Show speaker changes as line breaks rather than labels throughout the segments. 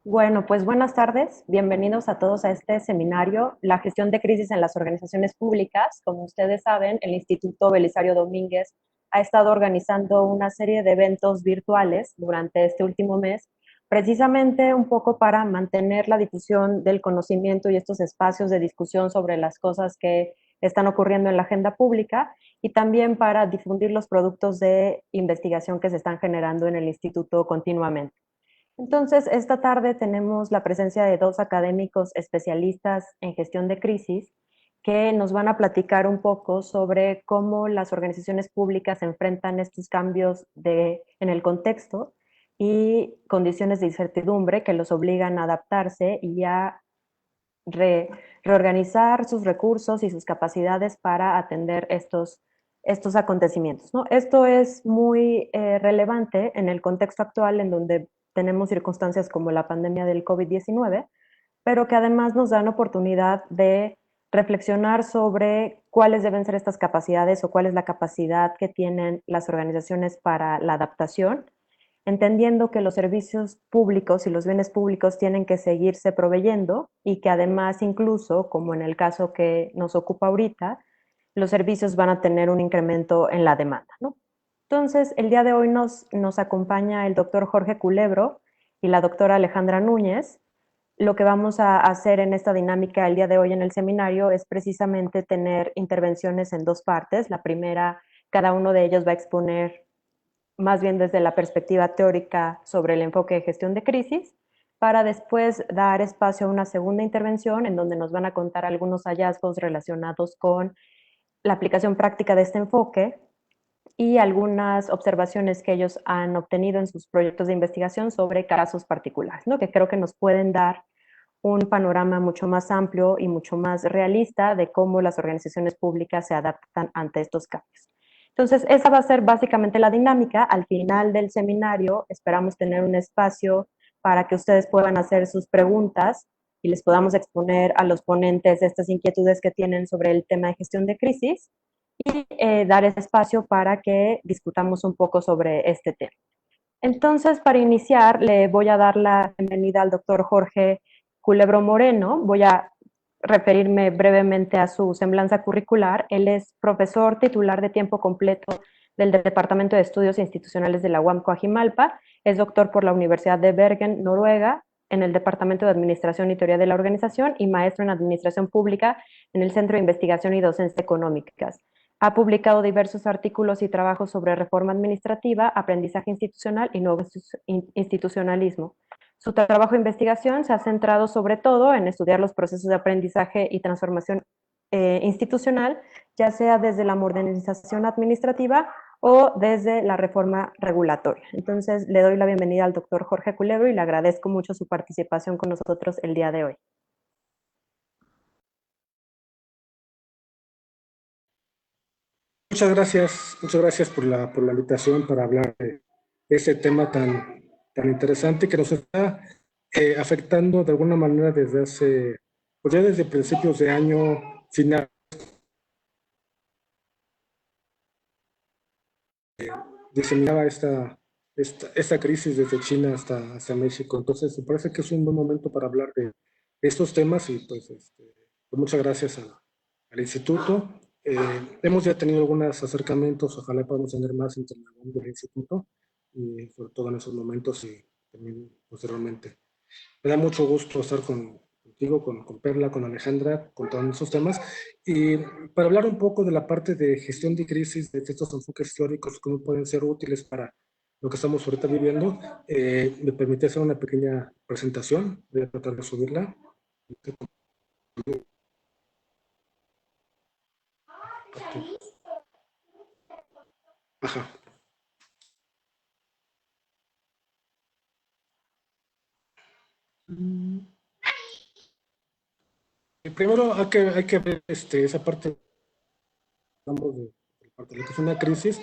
Bueno, pues buenas tardes. Bienvenidos a todos a este seminario, La gestión de crisis en las organizaciones públicas. Como ustedes saben, el Instituto Belisario Domínguez ha estado organizando una serie de eventos virtuales durante este último mes, precisamente un poco para mantener la difusión del conocimiento y estos espacios de discusión sobre las cosas que están ocurriendo en la agenda pública y también para difundir los productos de investigación que se están generando en el instituto continuamente. Entonces, esta tarde tenemos la presencia de dos académicos especialistas en gestión de crisis que nos van a platicar un poco sobre cómo las organizaciones públicas enfrentan estos cambios en el contexto y condiciones de incertidumbre que los obligan a adaptarse y a re, reorganizar sus recursos y sus capacidades para atender estos acontecimientos, ¿no? Esto es muy relevante en el contexto actual en donde tenemos circunstancias como la pandemia del COVID-19, pero que además nos dan oportunidad de reflexionar sobre cuáles deben ser estas capacidades o cuál es la capacidad que tienen las organizaciones para la adaptación, entendiendo que los servicios públicos y los bienes públicos tienen que seguirse proveyendo y que además incluso, como en el caso que nos ocupa ahorita, los servicios van a tener un incremento en la demanda, ¿no? Entonces, el día de hoy nos acompaña el doctor Jorge Culebro y la doctora Alejandra Núñez. Lo que vamos a hacer en esta dinámica el día de hoy en el seminario es precisamente tener intervenciones en dos partes. La primera, cada uno de ellos va a exponer más bien desde la perspectiva teórica sobre el enfoque de gestión de crisis, para después dar espacio a una segunda intervención en donde nos van a contar algunos hallazgos relacionados con la aplicación práctica de este enfoque y algunas observaciones que ellos han obtenido en sus proyectos de investigación sobre casos particulares, ¿no? Que creo que nos pueden dar un panorama mucho más amplio y mucho más realista de cómo las organizaciones públicas se adaptan ante estos cambios. Entonces, esa va a ser básicamente la dinámica. Al final del seminario esperamos tener un espacio para que ustedes puedan hacer sus preguntas y les podamos exponer a los ponentes estas inquietudes que tienen sobre el tema de gestión de crisis y dar ese espacio para que discutamos un poco sobre este tema. Entonces, para iniciar, le voy a dar la bienvenida al doctor Jorge Culebro Moreno. Voy a referirme brevemente a su semblanza curricular. Él es profesor titular de tiempo completo del Departamento de Estudios Institucionales de la UAM Coajimalpa. Es doctor por la Universidad de Bergen, Noruega, en el Departamento de Administración y Teoría de la Organización y maestro en Administración Pública en el Centro de Investigación y Docencia Económicas. Ha publicado diversos artículos y trabajos sobre reforma administrativa, aprendizaje institucional y nuevo institucionalismo. Su trabajo de investigación se ha centrado sobre todo en estudiar los procesos de aprendizaje y transformación institucional, ya sea desde la modernización administrativa o desde la reforma regulatoria. Entonces, le doy la bienvenida al doctor Jorge Culebro y le agradezco mucho su participación con nosotros el día de hoy.
Muchas gracias por la invitación para hablar de ese tema tan interesante que nos está afectando de alguna manera desde pues ya desde principios de año final. Diseminaba esta crisis desde China hasta México. Entonces, me parece que es un buen momento para hablar de estos temas y pues, pues muchas gracias al instituto. Hemos ya tenido algunos acercamientos, ojalá podamos tener más entre del instituto y sobre todo en esos momentos y también posteriormente. Me da mucho gusto estar contigo, con Perla, con Alejandra, con todos esos temas. Y para hablar un poco de la parte de gestión de crisis, de estos enfoques teóricos, cómo pueden ser útiles para lo que estamos ahorita viviendo, me permite hacer una pequeña presentación. Voy a tratar de subirla. Ajá. Y primero hay que ver esa parte, digamos, de lo que es una crisis.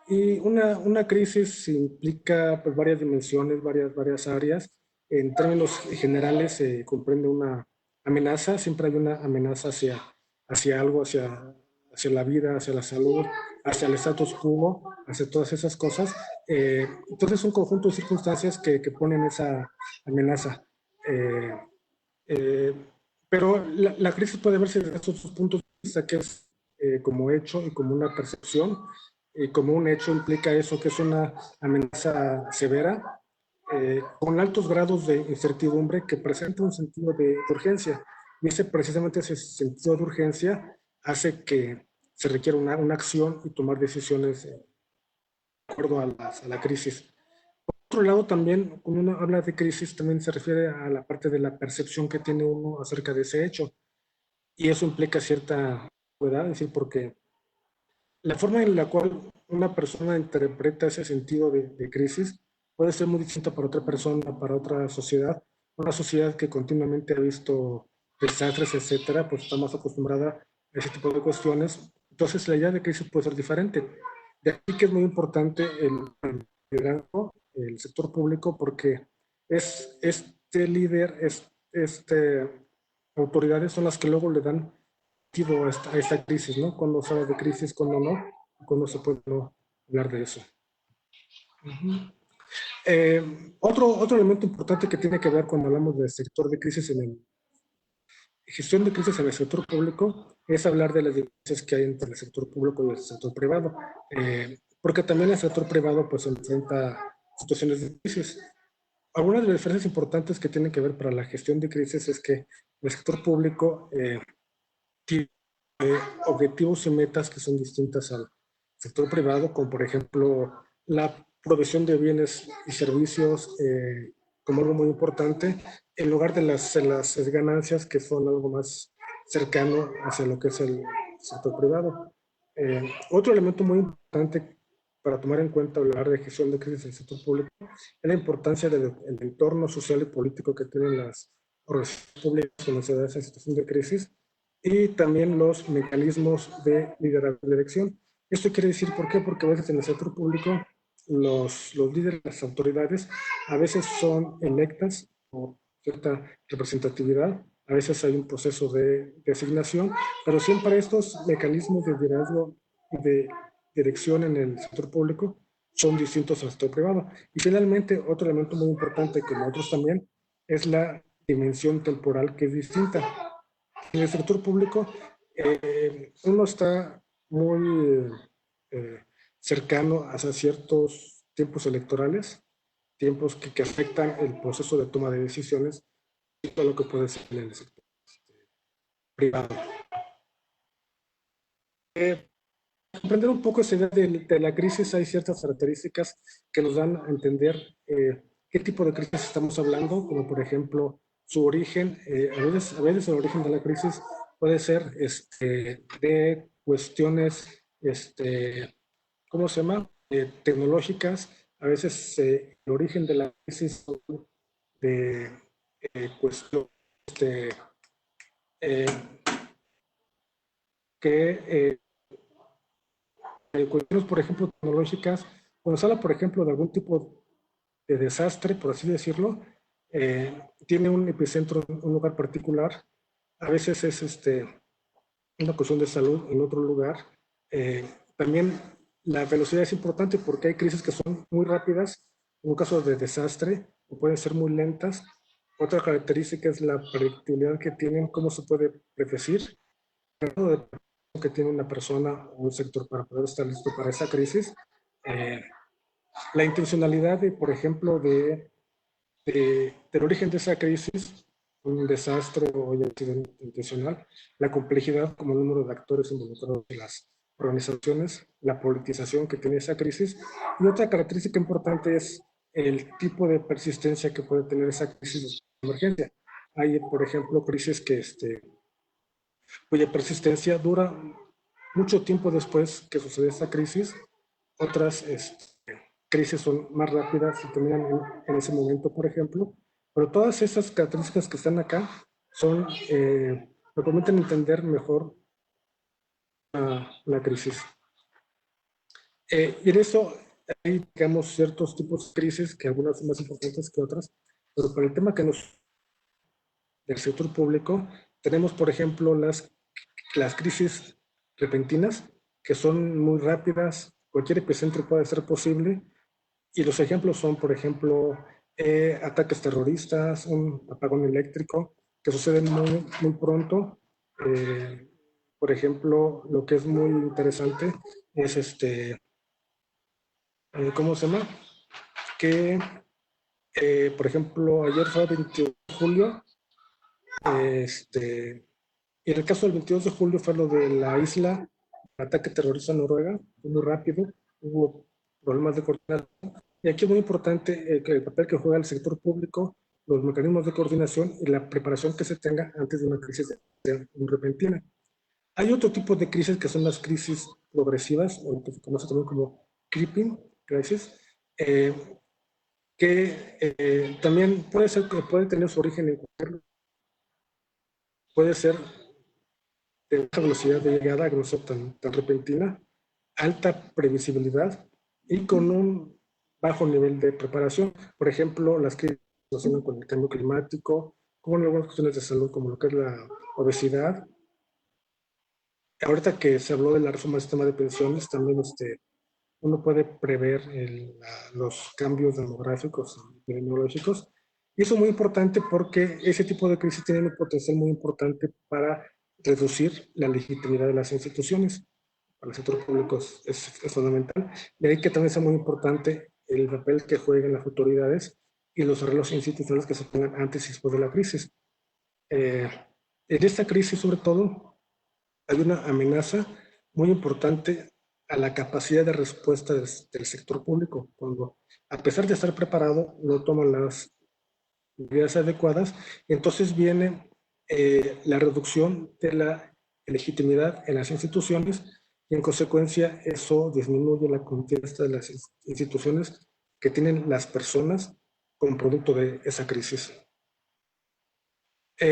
Y una crisis implica pues, varias dimensiones, varias áreas. En términos generales se comprende una amenaza, siempre hay una amenaza hacia algo, hacia la vida, hacia la salud, hacia el status quo, hacia todas esas cosas. Entonces, un conjunto de circunstancias que ponen esa amenaza. Eh, eh, pero la crisis puede verse desde estos dos puntos de vista, que es como hecho y como una percepción. Y como un hecho implica eso, que es una amenaza severa, con altos grados de incertidumbre que presenta un sentido de urgencia. Y precisamente ese sentido de urgencia hace que se requiera una acción y tomar decisiones de acuerdo a la crisis. Por otro lado, también, cuando uno habla de crisis, también se refiere a la parte de la percepción que tiene uno acerca de ese hecho. Y eso implica cierta ambigüedad, es decir, porque la forma en la cual una persona interpreta ese sentido de crisis puede ser muy distinta para otra persona, para otra sociedad. Una sociedad que continuamente ha visto desastres, etcétera, pues está más acostumbrada a ese tipo de cuestiones. Entonces, la idea de crisis puede ser diferente. De aquí que es muy importante el liderazgo, el sector público, porque es este líder, autoridades son las que luego le dan a esta crisis, ¿no? Cuando se habla de crisis, cuando no, cuando se puede no hablar de eso. Otro elemento importante que tiene que ver cuando hablamos del sector de crisis gestión de crisis en el sector público es hablar de las diferencias que hay entre el sector público y el sector privado, porque también el sector privado pues enfrenta situaciones de crisis. Algunas de las diferencias importantes que tienen que ver para la gestión de crisis es que el sector público tiene objetivos y metas que son distintas al sector privado, como por ejemplo la provisión de bienes y servicios como algo muy importante, en lugar de las ganancias que son algo más cercano hacia lo que es el sector privado. Otro elemento muy importante para tomar en cuenta hablar de gestión de crisis en el sector público es la importancia del entorno social y político que tienen las organizaciones públicas cuando se da esa situación de crisis y también los mecanismos de liderazgo de elección. Esto quiere decir, ¿por qué? Porque a veces en el sector público los líderes, las autoridades, a veces son electas por cierta representatividad, a veces hay un proceso de designación, pero siempre estos mecanismos de liderazgo y de dirección en el sector público son distintos al sector privado. Y finalmente, otro elemento muy importante, como otros también, es la dimensión temporal que es distinta. En el sector público, uno está muy cercano a ciertos tiempos electorales, tiempos que afectan el proceso de toma de decisiones y todo lo que puede ser en el sector privado. Comprender un poco esa idea de la crisis, hay ciertas características que nos dan a entender qué tipo de crisis estamos hablando, como por ejemplo su origen. A veces el origen de la crisis puede ser de cuestiones, ¿cómo se llama? Tecnológicas. A veces el origen de la crisis de cuestiones eh, que cuestiones, por ejemplo, tecnológicas, cuando se habla, por ejemplo, de algún tipo de desastre, por así decirlo, tiene un epicentro en un lugar particular, a veces es una cuestión de salud en otro lugar. También la velocidad es importante porque hay crisis que son muy rápidas, en un caso de desastre, o pueden ser muy lentas. Otra característica es la predictibilidad que tienen, cómo se puede predecir que tiene una persona o un sector para poder estar listo para esa crisis. Eh, la intencionalidad, por ejemplo, del origen de esa crisis, un desastre o un accidente intencional, la complejidad como el número de actores involucrados en las organizaciones, la politización que tiene esa crisis. Y otra característica importante es el tipo de persistencia que puede tener esa crisis de emergencia. Hay, por ejemplo, crisis cuya persistencia dura mucho tiempo después que sucede esta crisis. Otras crisis son más rápidas y terminan en ese momento, por ejemplo. Pero todas esas características que están acá son, me permiten entender mejor la crisis. Y en eso hay, digamos, ciertos tipos de crisis, que algunas son más importantes que otras, pero para el tema que nos del sector público, tenemos, por ejemplo, las crisis repentinas, que son muy rápidas, cualquier epicentro puede ser posible, y los ejemplos son, por ejemplo, ataques terroristas, un apagón eléctrico, que suceden muy pronto. Por ejemplo, lo que es muy interesante es ¿cómo se llama? Que, por ejemplo, ayer fue el 22 de julio, y en el caso del 22 de julio fue lo de la isla, ataque terrorista en Noruega, fue muy rápido, hubo problemas de coordinación. Y aquí es muy importante que el papel que juega el sector público, los mecanismos de coordinación y la preparación que se tenga antes de una crisis muy repentina. Hay otro tipo de crisis que son las crisis progresivas, o que se conoce también como creeping crisis, eh, que también puede ser que puede tener su origen en cualquier, puede ser de baja velocidad de llegada, que no sea tan repentina, alta previsibilidad y con un bajo nivel de preparación. Por ejemplo, las crisis relacionadas con el cambio climático, con algunas cuestiones de salud como lo que es la obesidad. Ahorita que se habló de la reforma del sistema de pensiones, también uno puede prever los cambios demográficos y epidemiológicos. Y eso es muy importante porque ese tipo de crisis tiene un potencial muy importante para reducir la legitimidad de las instituciones. Para el sector público es fundamental. De ahí que también sea muy importante el papel que jueguen las autoridades y los arreglos institucionales que se pongan antes y después de la crisis. En esta crisis, sobre todo, hay una amenaza muy importante a la capacidad de respuesta del sector público, cuando a pesar de estar preparado no toman las medidas adecuadas, entonces viene la reducción de la legitimidad en las instituciones y en consecuencia eso disminuye la confianza de las instituciones que tienen las personas como producto de esa crisis.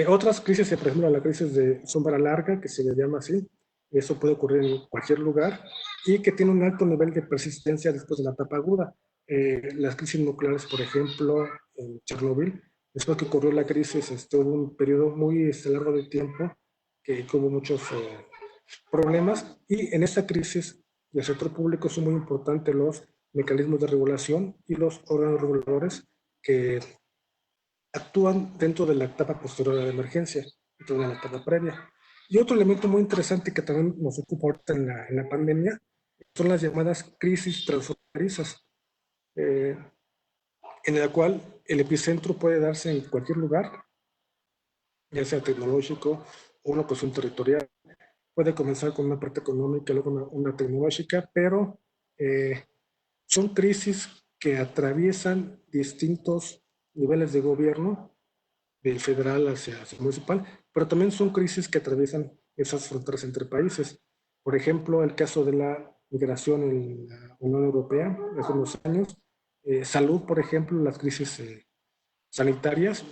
Otras crisis, por ejemplo, la crisis de sombra larga, que se le llama así, eso puede ocurrir en cualquier lugar y que tiene un alto nivel de persistencia después de la etapa aguda. Las crisis nucleares, por ejemplo, en Chernobyl, después que ocurrió la crisis, hubo un periodo muy largo de tiempo que hubo muchos problemas y en esta crisis del sector público son muy importantes los mecanismos de regulación y los órganos reguladores que actúan dentro de la etapa posterior a la emergencia, dentro de la etapa previa. Y otro elemento muy interesante que también nos ocupa ahorita en la pandemia son las llamadas crisis transfronterizas, eh, en la cual el epicentro puede darse en cualquier lugar, ya sea tecnológico o una cuestión territorial. Puede comenzar con una parte económica, luego una tecnológica, pero son crisis que atraviesan distintos niveles de gobierno del federal hacia municipal, pero también son crisis que atraviesan esas fronteras entre países. Por ejemplo, el caso de la migración en la Unión Europea hace unos años, salud, por ejemplo, las crisis sanitarias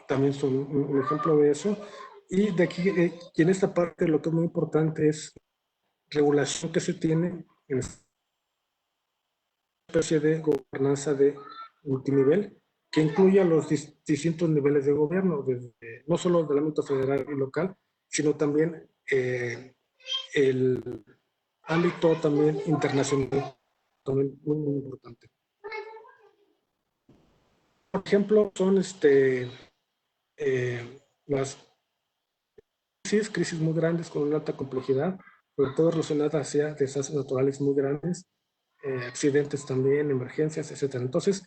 también son un ejemplo de eso. Y de aquí, y en esta parte lo que es muy importante es regulación que se tiene en esta especie de gobernanza de multinivel que incluye a los distintos niveles de gobierno, desde, no solo del ámbito federal y local, sino también el ámbito también internacional, también muy importante. Por ejemplo, son las crisis muy grandes con una alta complejidad, sobre todo relacionadas hacia desastres naturales muy grandes, accidentes también, emergencias, etcétera. Entonces,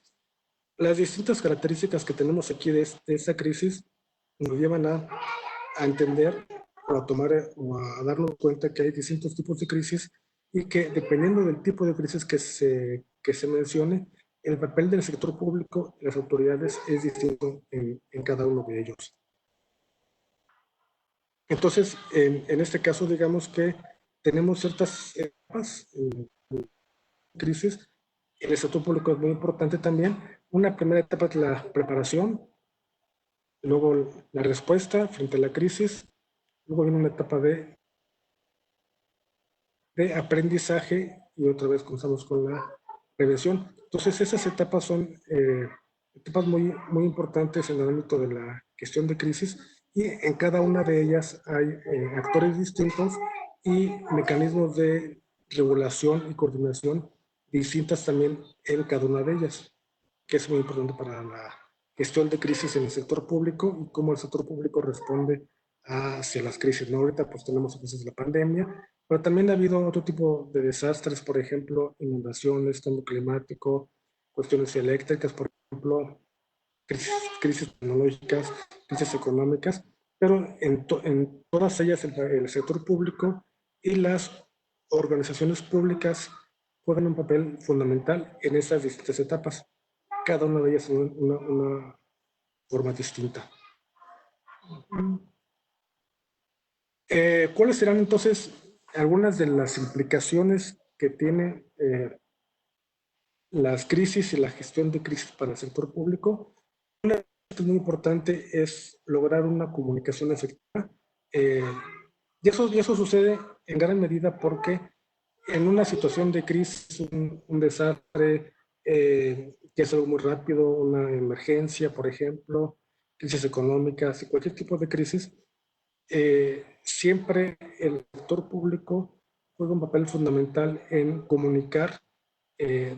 las distintas características que tenemos aquí de esta crisis nos llevan a entender o a tomar o a darnos cuenta que hay distintos tipos de crisis y que dependiendo del tipo de crisis que se mencione, el papel del sector público y las autoridades es distinto en cada uno de ellos. Entonces, en este caso, digamos que tenemos ciertas etapas en crisis. El sector público es muy importante también. Una primera etapa es la preparación, luego la respuesta frente a la crisis, luego viene una etapa de aprendizaje y otra vez comenzamos con la prevención. Entonces, esas etapas son etapas muy importantes en el ámbito de la gestión de crisis y en cada una de ellas hay actores distintos y mecanismos de regulación y coordinación distintas también en cada una de ellas. que es muy importante para la gestión de crisis en el sector público y cómo el sector público responde hacia las crisis, ¿no? Ahorita pues tenemos crisis de la pandemia, pero también ha habido otro tipo de desastres, por ejemplo, inundaciones, cambio climático, cuestiones eléctricas, por ejemplo, crisis tecnológicas, crisis económicas, pero en todas ellas el sector público y las organizaciones públicas juegan un papel fundamental en esas distintas etapas, cada una de ellas en una forma distinta. ¿Cuáles serán entonces algunas de las implicaciones que tiene las crisis y la gestión de crisis para el sector público? Una parte muy importante es lograr una comunicación efectiva. Eh, y eso sucede en gran medida porque en una situación de crisis, un desastre, que es algo muy rápido, una emergencia, por ejemplo, crisis económicas y cualquier tipo de crisis, siempre el sector público juega un papel fundamental en comunicar,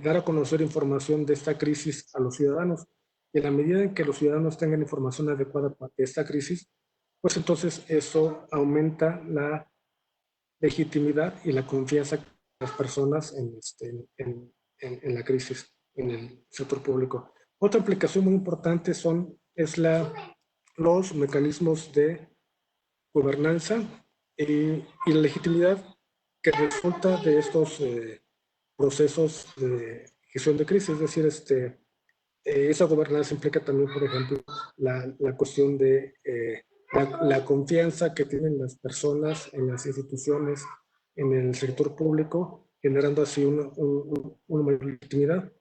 dar a conocer información de esta crisis a los ciudadanos. Y en la medida en que los ciudadanos tengan información adecuada para esta crisis, pues entonces eso aumenta la legitimidad y la confianza de las personas en la crisis, en el sector público. Otra implicación muy importante los mecanismos de gobernanza y la legitimidad que resulta de estos procesos de gestión de crisis. Es decir, esa gobernanza implica también, por ejemplo, la cuestión de la confianza que tienen las personas en las instituciones, en el sector público, generando así una mayor legitimidad.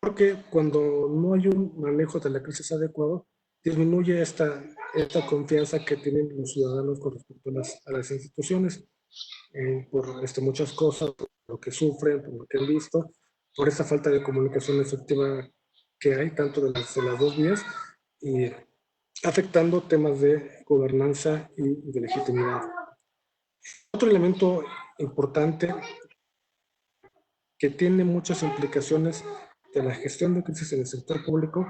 Porque cuando no hay un manejo de la crisis adecuado, disminuye esta confianza que tienen los ciudadanos con respecto a las instituciones, por muchas cosas, por lo que sufren, por lo que han visto, por esa falta de comunicación efectiva que hay, tanto de las dos vías, y afectando temas de gobernanza y de legitimidad. Otro elemento importante que tiene muchas implicaciones de la gestión de crisis en el sector público,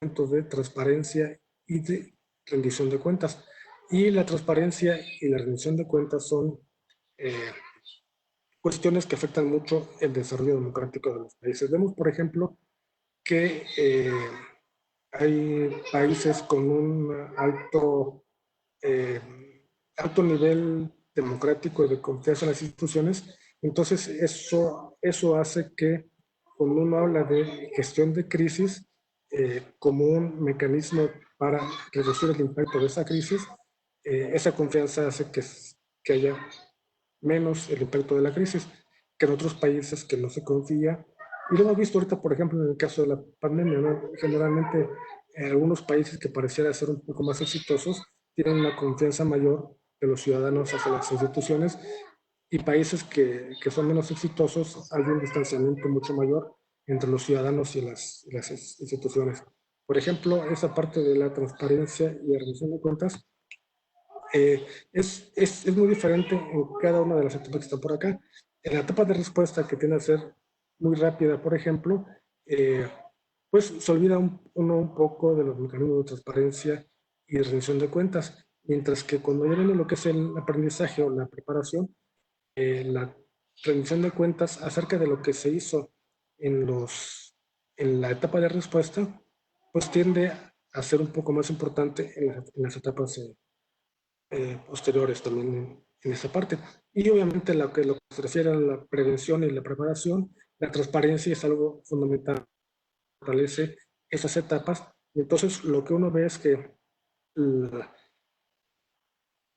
de transparencia y de rendición de cuentas. Y la transparencia y la rendición de cuentas son cuestiones que afectan mucho el desarrollo democrático de los países. Vemos, por ejemplo, que hay países con un eh, alto nivel democrático y de confianza en las instituciones. Entonces, eso hace que cuando uno habla de gestión de crisis como un mecanismo para reducir el impacto de esa crisis, esa confianza hace que haya menos el impacto de la crisis que en otros países que no se confía. Y lo hemos visto ahorita, por ejemplo, en el caso de la pandemia, ¿no? Generalmente, algunos países que pareciera ser un poco más exitosos tienen una confianza mayor de los ciudadanos hacia las instituciones, y países que son menos exitosos hay un distanciamiento mucho mayor entre los ciudadanos y las instituciones. Por ejemplo, esa parte de la transparencia y la rendición de cuentas es muy diferente en cada una de las etapas que están por acá. En la etapa de respuesta, que tiende a ser muy rápida, por ejemplo, pues se olvida uno un poco de los mecanismos de transparencia y de rendición de cuentas, mientras que cuando ya viene lo que es el aprendizaje o la preparación, la rendición de cuentas acerca de lo que se hizo en la etapa de respuesta, pues tiende a ser un poco más importante en las etapas posteriores también en esa parte. Y obviamente lo que se refiere a la prevención y la preparación, la transparencia es algo fundamental, fortalece esas etapas. Entonces, lo que uno ve es que la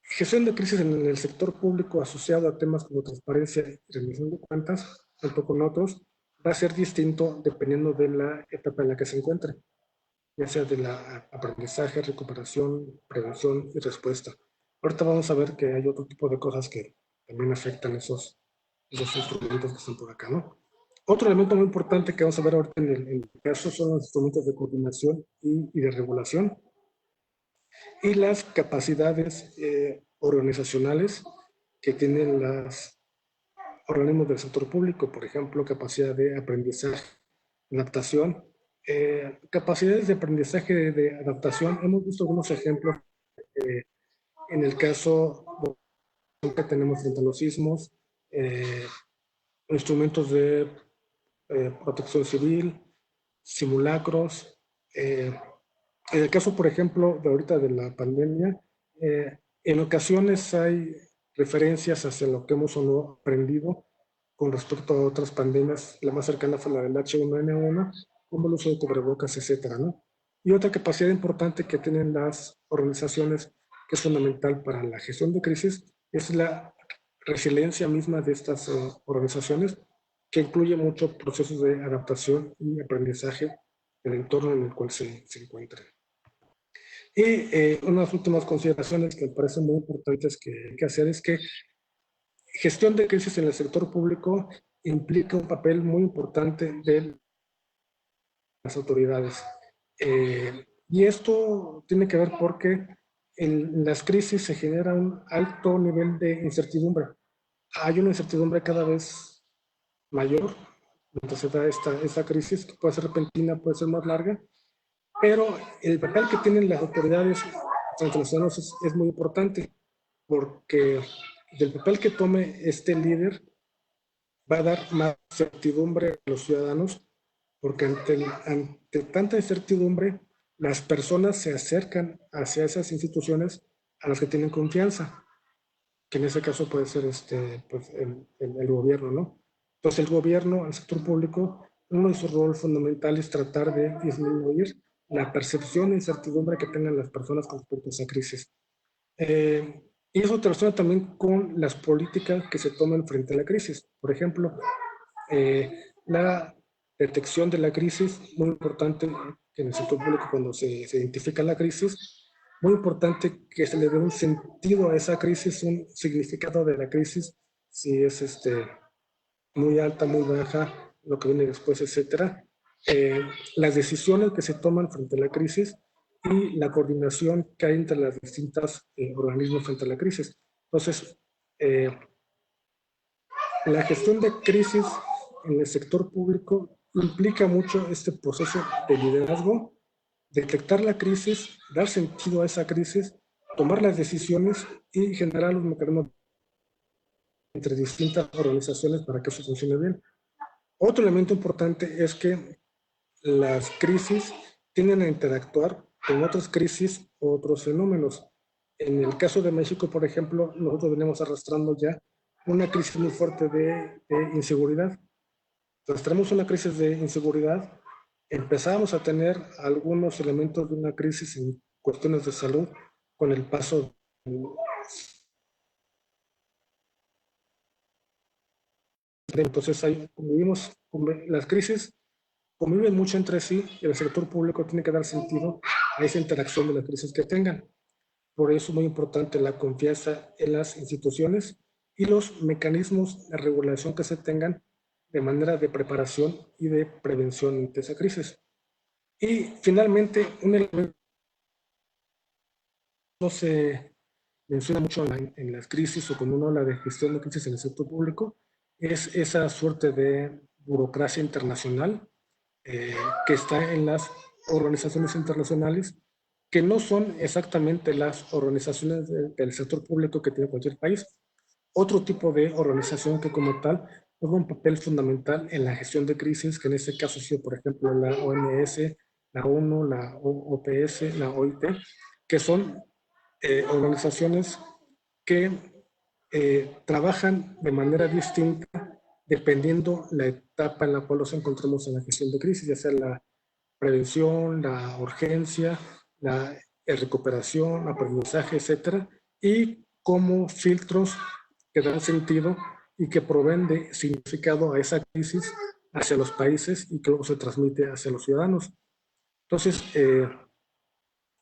gestión de crisis en el sector público asociado a temas como transparencia y rendición de cuentas, junto con otros, va a ser distinto dependiendo de la etapa en la que se encuentre, ya sea de la aprendizaje, recuperación, prevención y respuesta. Ahorita vamos a ver que hay otro tipo de cosas que también afectan esos instrumentos que están por acá, ¿no? Otro elemento muy importante que vamos a ver ahorita en el caso son los instrumentos de coordinación y de regulación y las capacidades organizacionales que tienen las organismos del sector público, por ejemplo, capacidad de aprendizaje, adaptación. Capacidades de aprendizaje de adaptación, hemos visto algunos ejemplos en el caso que tenemos frente a los sismos, instrumentos de protección civil, simulacros. En el caso, por ejemplo, de ahorita de la pandemia, en ocasiones hay referencias hacia lo que hemos o no aprendido con respecto a otras pandemias. La más cercana fue la del H1N1, como el uso de cubrebocas, etcétera, ¿no? Y otra capacidad importante que tienen las organizaciones, que es fundamental para la gestión de crisis, es la resiliencia misma de estas organizaciones, que incluye muchos procesos de adaptación y aprendizaje del entorno en el cual se encuentran. Y unas últimas consideraciones que me parecen muy importantes que hacer es que gestión de crisis en el sector público implica un papel muy importante de las autoridades. Y esto tiene que ver porque en las crisis se genera un alto nivel de incertidumbre. Hay una incertidumbre cada vez mayor mientras se da esta crisis, que puede ser repentina, puede ser más larga, pero el papel que tienen las autoridades frente a los ciudadanos es muy importante, porque del papel que tome este líder va a dar más certidumbre a los ciudadanos, porque ante tanta incertidumbre, las personas se acercan hacia esas instituciones a las que tienen confianza, que en ese caso puede ser pues el gobierno, ¿no? Entonces el gobierno, el sector público, uno de sus roles fundamentales es tratar de disminuir la percepción de incertidumbre que tengan las personas con respecto a esa crisis. Y eso relaciona también con las políticas que se toman frente a la crisis. Por ejemplo, la detección de la crisis, muy importante en el sector público cuando se identifica la crisis, muy importante que se le dé un sentido a esa crisis, un significado de la crisis, si es muy alta, muy baja, lo que viene después, etcétera. Las decisiones que se toman frente a la crisis y la coordinación que hay entre las distintas organismos frente a la crisis. Entonces, la gestión de crisis en el sector público implica mucho este proceso de liderazgo, detectar la crisis, dar sentido a esa crisis, tomar las decisiones y generar los mecanismos entre distintas organizaciones para que eso funcione bien. Otro elemento importante es que las crisis tienden a interactuar con otras crisis o otros fenómenos. En el caso de México, por ejemplo, nosotros venimos arrastrando ya una crisis muy fuerte de inseguridad. Entonces, tenemos una crisis de inseguridad, empezamos a tener algunos elementos de una crisis en cuestiones de salud con el paso. Entonces, convivimos, las crisis conviven mucho entre sí y el sector público tiene que dar sentido a esa interacción de las crisis que tengan. Por eso es muy importante la confianza en las instituciones y los mecanismos de regulación que se tengan de manera de preparación y de prevención de esa crisis. Y finalmente, un elemento que no se menciona mucho en las crisis o cuando uno habla de gestión de crisis en el sector público es esa suerte de burocracia internacional que está en las organizaciones internacionales, que no son exactamente las organizaciones del sector público que tiene cualquier país. Otro tipo de organización que como tal juega un papel fundamental en la gestión de crisis, que en este caso ha sido, por ejemplo, la OMS, la ONU, la OPS, la OIT, que son organizaciones que trabajan de manera distinta dependiendo la etapa en la cual nos encontramos en la gestión de crisis, ya sea la prevención, la urgencia, la recuperación, aprendizaje, etcétera, y como filtros que dan sentido y que proveen de significado a esa crisis hacia los países y que luego se transmite hacia los ciudadanos. Entonces,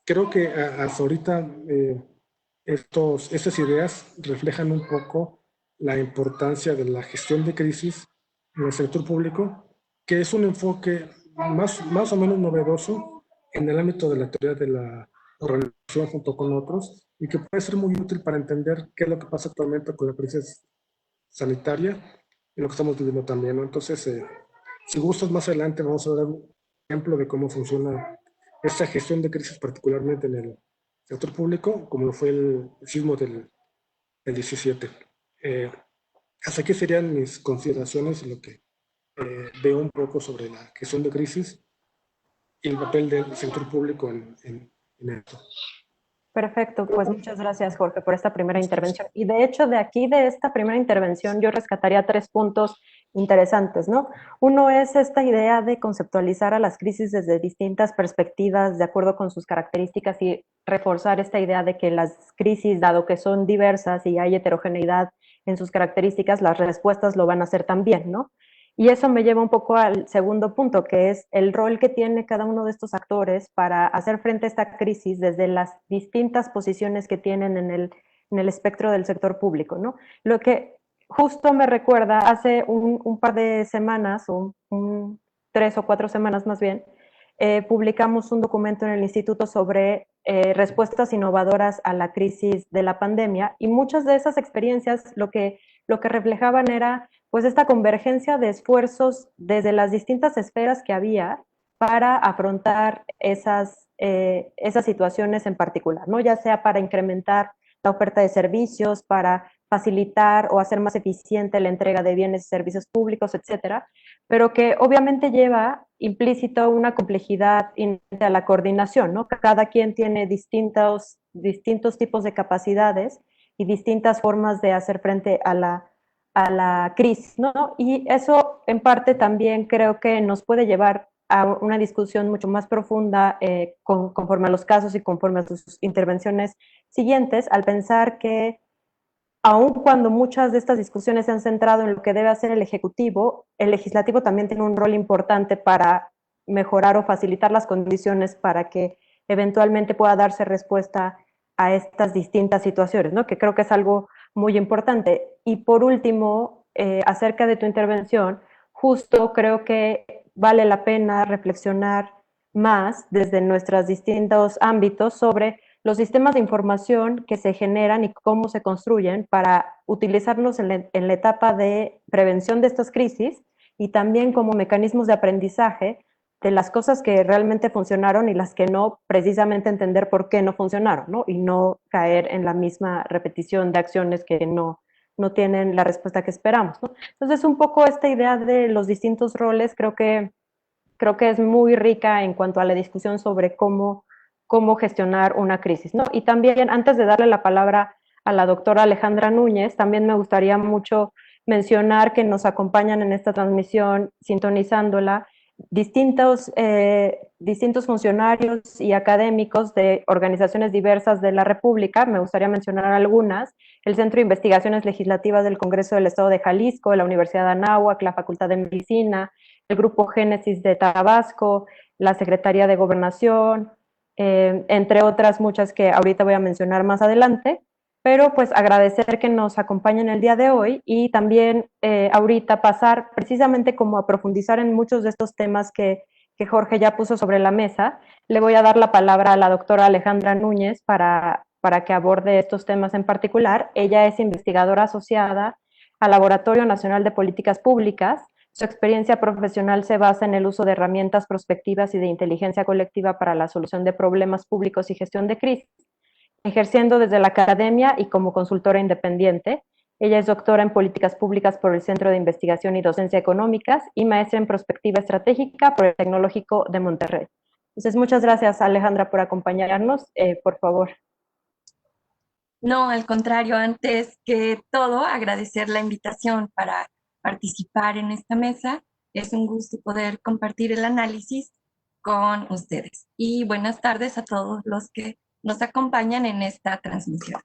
creo que hasta ahorita estas ideas reflejan un poco la importancia de la gestión de crisis en el sector público, que es un enfoque más o menos novedoso en el ámbito de la teoría de la organización junto con otros y que puede ser muy útil para entender qué es lo que pasa actualmente con la crisis sanitaria lo que estamos viviendo también, ¿no? Entonces, si gustas, más adelante vamos a dar un ejemplo de cómo funciona esta gestión de crisis, particularmente en el sector público, como lo fue el sismo del 17. Eh, Hasta aquí serían mis consideraciones y lo que veo un poco sobre la gestión de crisis y el papel del sector público en esto.
Perfecto, pues muchas gracias, Jorge, por esta primera intervención. Y de hecho, de aquí, de esta primera intervención, yo rescataría 3 puntos interesantes, ¿no? Uno es esta idea de conceptualizar a las crisis desde distintas perspectivas, de acuerdo con sus características, y reforzar esta idea de que las crisis, dado que son diversas y hay heterogeneidad en sus características, las respuestas lo van a hacer también, ¿no? Y eso me lleva un poco al segundo punto, que es el rol que tiene cada uno de estos actores para hacer frente a esta crisis desde las distintas posiciones que tienen en el espectro del sector público, ¿no? Lo que justo me recuerda, hace un par de semanas, o 3 o 4 semanas más bien, publicamos un documento en el instituto sobre respuestas innovadoras a la crisis de la pandemia, y muchas de esas experiencias lo que reflejaban era pues esta convergencia de esfuerzos desde las distintas esferas que había para afrontar esas situaciones en particular, ¿no? Ya sea para incrementar la oferta de servicios, para facilitar o hacer más eficiente la entrega de bienes y servicios públicos, etcétera, pero que obviamente lleva implícito una complejidad a la coordinación, ¿no? Cada quien tiene distintos tipos de capacidades y distintas formas de hacer frente a la crisis, ¿no? Y eso en parte también creo que nos puede llevar a una discusión mucho más profunda conforme a los casos y conforme a sus intervenciones siguientes, al pensar que aun cuando muchas de estas discusiones se han centrado en lo que debe hacer el Ejecutivo, el Legislativo también tiene un rol importante para mejorar o facilitar las condiciones para que eventualmente pueda darse respuesta a estas distintas situaciones, ¿no? Que creo que es algo muy importante. Y por último, acerca de tu intervención, justo creo que vale la pena reflexionar más desde nuestros distintos ámbitos sobre los sistemas de información que se generan y cómo se construyen para utilizarlos en la etapa de prevención de estas crisis, y también como mecanismos de aprendizaje de las cosas que realmente funcionaron y las que no, precisamente entender por qué no funcionaron, ¿no? Y no caer en la misma repetición de acciones que no tienen la respuesta que esperamos, ¿no? Entonces, un poco esta idea de los distintos roles creo que es muy rica en cuanto a la discusión sobre cómo gestionar una crisis, ¿no? Y también, antes de darle la palabra a la doctora Alejandra Núñez, también me gustaría mucho mencionar que nos acompañan en esta transmisión, sintonizándola, distintos funcionarios y académicos de organizaciones diversas de la República. Me gustaría mencionar algunas: el Centro de Investigaciones Legislativas del Congreso del Estado de Jalisco, la Universidad de Anáhuac, la Facultad de Medicina, el Grupo Génesis de Tabasco, la Secretaría de Gobernación, entre otras muchas que ahorita voy a mencionar más adelante, pero pues agradecer que nos acompañen el día de hoy, y también ahorita pasar precisamente como a profundizar en muchos de estos temas que Jorge ya puso sobre la mesa. Le voy a dar la palabra a la doctora Alejandra Núñez para que aborde estos temas en particular. Ella es investigadora asociada al Laboratorio Nacional de Políticas Públicas. Su experiencia profesional se basa en el uso de herramientas prospectivas y de inteligencia colectiva para la solución de problemas públicos y gestión de crisis, ejerciendo desde la academia y como consultora independiente. Ella es doctora en políticas públicas por el Centro de Investigación y Docencia Económicas y maestra en prospectiva estratégica por el Tecnológico de Monterrey. Entonces, muchas gracias, Alejandra, por acompañarnos. Por favor.
No, al contrario, antes que todo, agradecer la invitación para participar en esta mesa. Es un gusto poder compartir el análisis con ustedes. Y buenas tardes a todos los que nos acompañan en esta transmisión.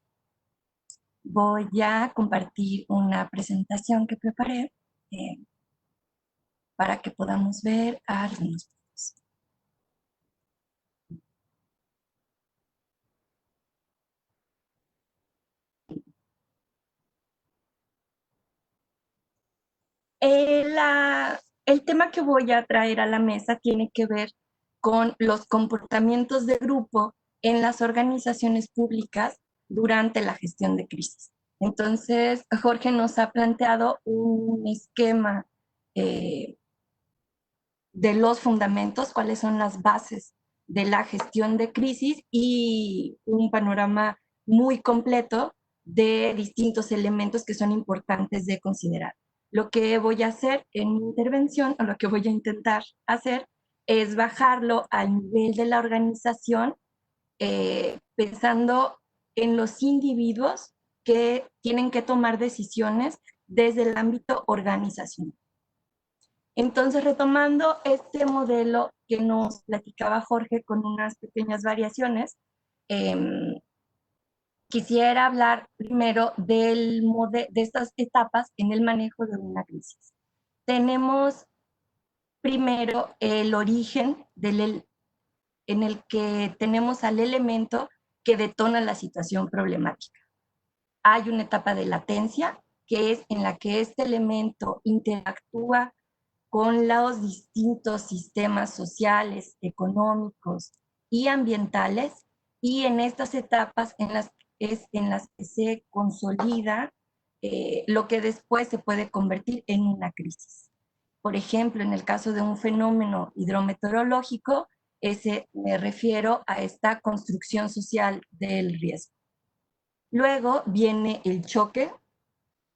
Voy a compartir una presentación que preparé para que podamos ver algunos puntos. El tema que voy a traer a la mesa tiene que ver con los comportamientos de grupo en las organizaciones públicas durante la gestión de crisis. Entonces, Jorge nos ha planteado un esquema de los fundamentos, cuáles son las bases de la gestión de crisis y un panorama muy completo de distintos elementos que son importantes de considerar. Lo que voy a hacer en mi intervención, o lo que voy a intentar hacer, es bajarlo al nivel de la organización, pensando en los individuos que tienen que tomar decisiones desde el ámbito organizacional. Entonces, retomando este modelo que nos platicaba Jorge con unas pequeñas variaciones, quisiera hablar primero de estas etapas en el manejo de una crisis. Tenemos primero el origen en el que tenemos al elemento que detona la situación problemática. Hay una etapa de latencia, que es en la que este elemento interactúa con los distintos sistemas sociales, económicos y ambientales, y en estas etapas en las que se consolida lo que después se puede convertir en una crisis. Por ejemplo, en el caso de un fenómeno hidrometeorológico, me refiero a esta construcción social del riesgo. Luego viene el choque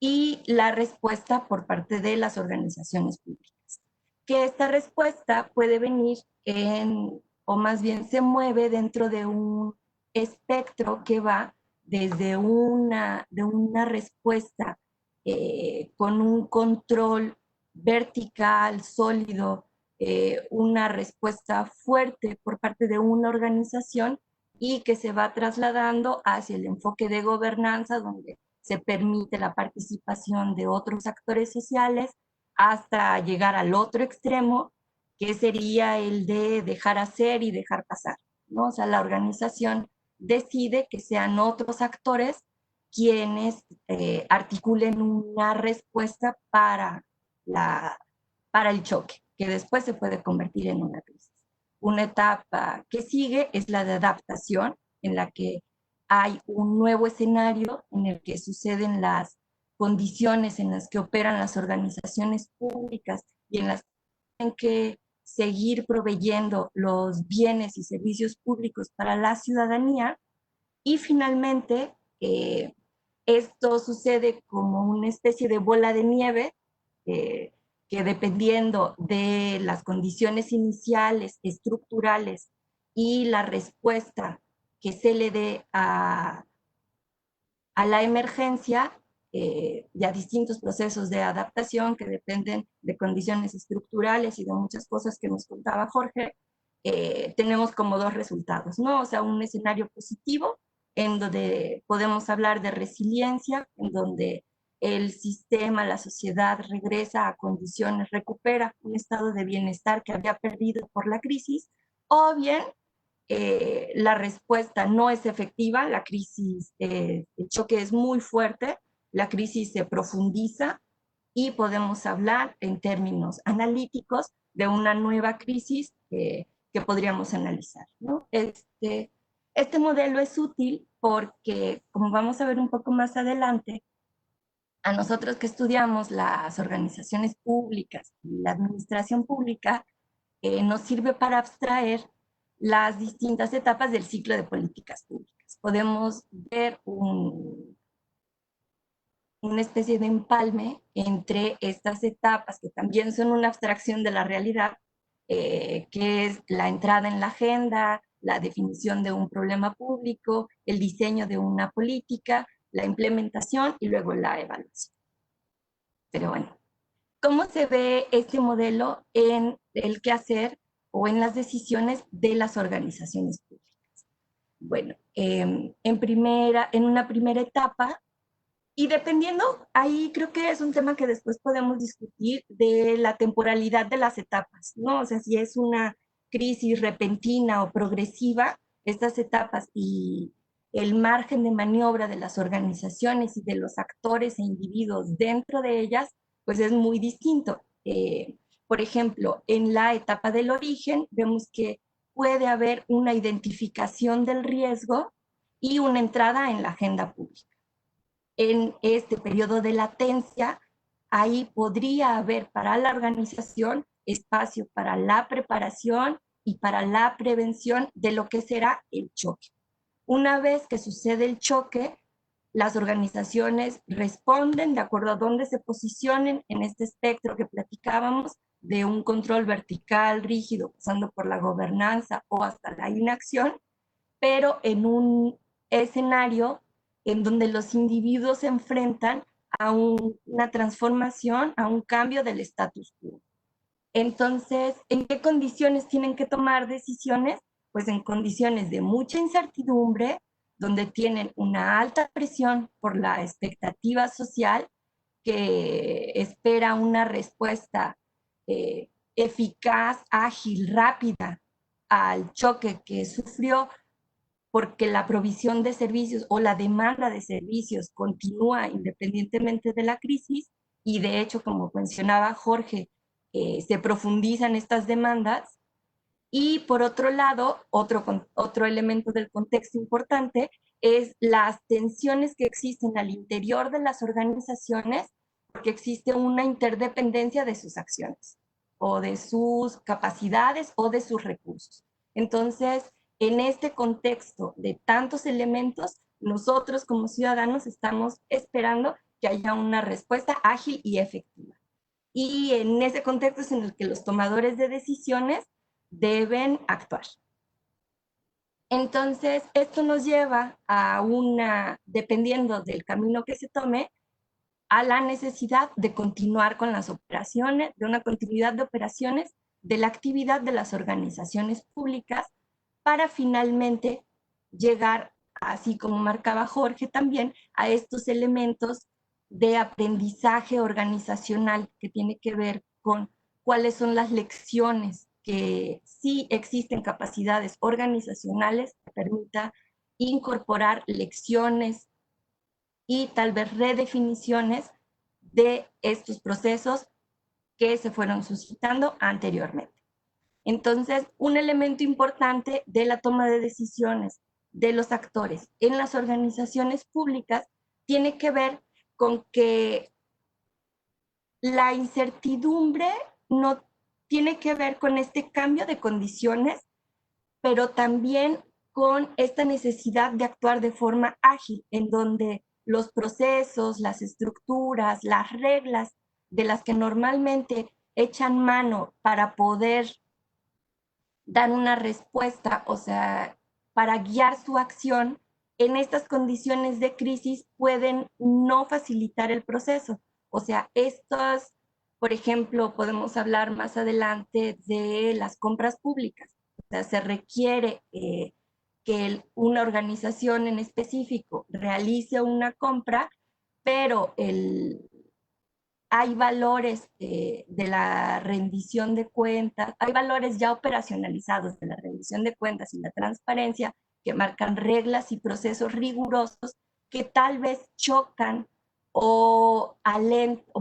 y la respuesta por parte de las organizaciones públicas. Que esta respuesta puede venir o más bien se mueve dentro de un espectro que va desde una respuesta con un control vertical, sólido, una respuesta fuerte por parte de una organización y que se va trasladando hacia el enfoque de gobernanza, donde se permite la participación de otros actores sociales, hasta llegar al otro extremo, que sería el de dejar hacer y dejar pasar, ¿no? O sea, la organización decide que sean otros actores quienes articulen una respuesta para el choque, que después se puede convertir en una crisis. Una etapa que sigue es la de adaptación, en la que hay un nuevo escenario en el que suceden las condiciones en las que operan las organizaciones públicas y en las que tienen que seguir proveyendo los bienes y servicios públicos para la ciudadanía. Y finalmente, esto sucede como una especie de bola de nieve, que dependiendo de las condiciones iniciales, estructurales y la respuesta que se le dé a la emergencia y a distintos procesos de adaptación que dependen de condiciones estructurales y de muchas cosas que nos contaba Jorge, tenemos como dos resultados, ¿no? O sea, un escenario positivo en donde podemos hablar de resiliencia, en donde el sistema, la sociedad regresa a condiciones, recupera un estado de bienestar que había perdido por la crisis, o bien la respuesta no es efectiva, la crisis, el choque es muy fuerte, la crisis se profundiza y podemos hablar en términos analíticos de una nueva crisis que podríamos analizar, ¿no? Este modelo es útil porque, como vamos a ver un poco más adelante, a nosotros que estudiamos las organizaciones públicas y la administración pública, nos sirve para abstraer las distintas etapas del ciclo de políticas públicas. Podemos ver una especie de empalme entre estas etapas, que también son una abstracción de la realidad, que es la entrada en la agenda, la definición de un problema público, el diseño de una política, la implementación y luego la evaluación. Pero bueno, ¿cómo se ve este modelo en el quehacer o en las decisiones de las organizaciones públicas? Bueno, en una primera etapa, y dependiendo, ahí creo que es un tema que después podemos discutir, de la temporalidad de las etapas, ¿no? O sea, si es una crisis repentina o progresiva, estas etapas y el margen de maniobra de las organizaciones y de los actores e individuos dentro de ellas, pues es muy distinto. Por ejemplo, en la etapa del origen, vemos que puede haber una identificación del riesgo y una entrada en la agenda pública. en este periodo de latencia, ahí podría haber para la organización espacio para la preparación y para la prevención de lo que será el choque. Una vez que sucede el choque, las organizaciones responden de acuerdo a dónde se posicionen en este espectro que platicábamos, de un control vertical rígido, pasando por la gobernanza o hasta la inacción, pero en un escenario en donde los individuos se enfrentan a una transformación, a un cambio del status quo. Entonces, ¿en qué condiciones tienen que tomar decisiones? Pues en condiciones de mucha incertidumbre, donde tienen una alta presión por la expectativa social, que espera una respuesta eficaz, ágil, rápida al choque que sufrió, porque la provisión de servicios o la demanda de servicios continúa independientemente de la crisis, y de hecho, como mencionaba Jorge, se profundizan estas demandas. Y por otro lado, otro elemento del contexto importante es las tensiones que existen al interior de las organizaciones, porque existe una interdependencia de sus acciones o de sus capacidades o de sus recursos. Entonces, en este contexto de tantos elementos, nosotros como ciudadanos estamos esperando que haya una respuesta ágil y efectiva. Y en ese contexto es en el que los tomadores de decisiones deben actuar. Entonces, esto nos lleva a dependiendo del camino que se tome, a la necesidad de continuar con las operaciones, de una continuidad de operaciones de la actividad de las organizaciones públicas, para finalmente llegar, así como marcaba Jorge también, a estos elementos de aprendizaje organizacional que tiene que ver con cuáles son las lecciones que sí existen capacidades organizacionales que permita incorporar lecciones y tal vez redefiniciones de estos procesos que se fueron suscitando anteriormente. Entonces, un elemento importante de la toma de decisiones de los actores en las organizaciones públicas tiene que ver con que la incertidumbre no tiene que ver con este cambio de condiciones, pero también con esta necesidad de actuar de forma ágil, en donde los procesos, las estructuras, las reglas de las que normalmente echan mano para poder dar una respuesta, o sea, para guiar su acción, en estas condiciones de crisis pueden no facilitar el proceso. O sea, estos, por ejemplo, podemos hablar más adelante de las compras públicas. O sea, se requiere que una organización en específico realice una compra, pero hay valores de la rendición de cuentas, hay valores ya operacionalizados de la rendición de cuentas y la transparencia que marcan reglas y procesos rigurosos que tal vez chocan o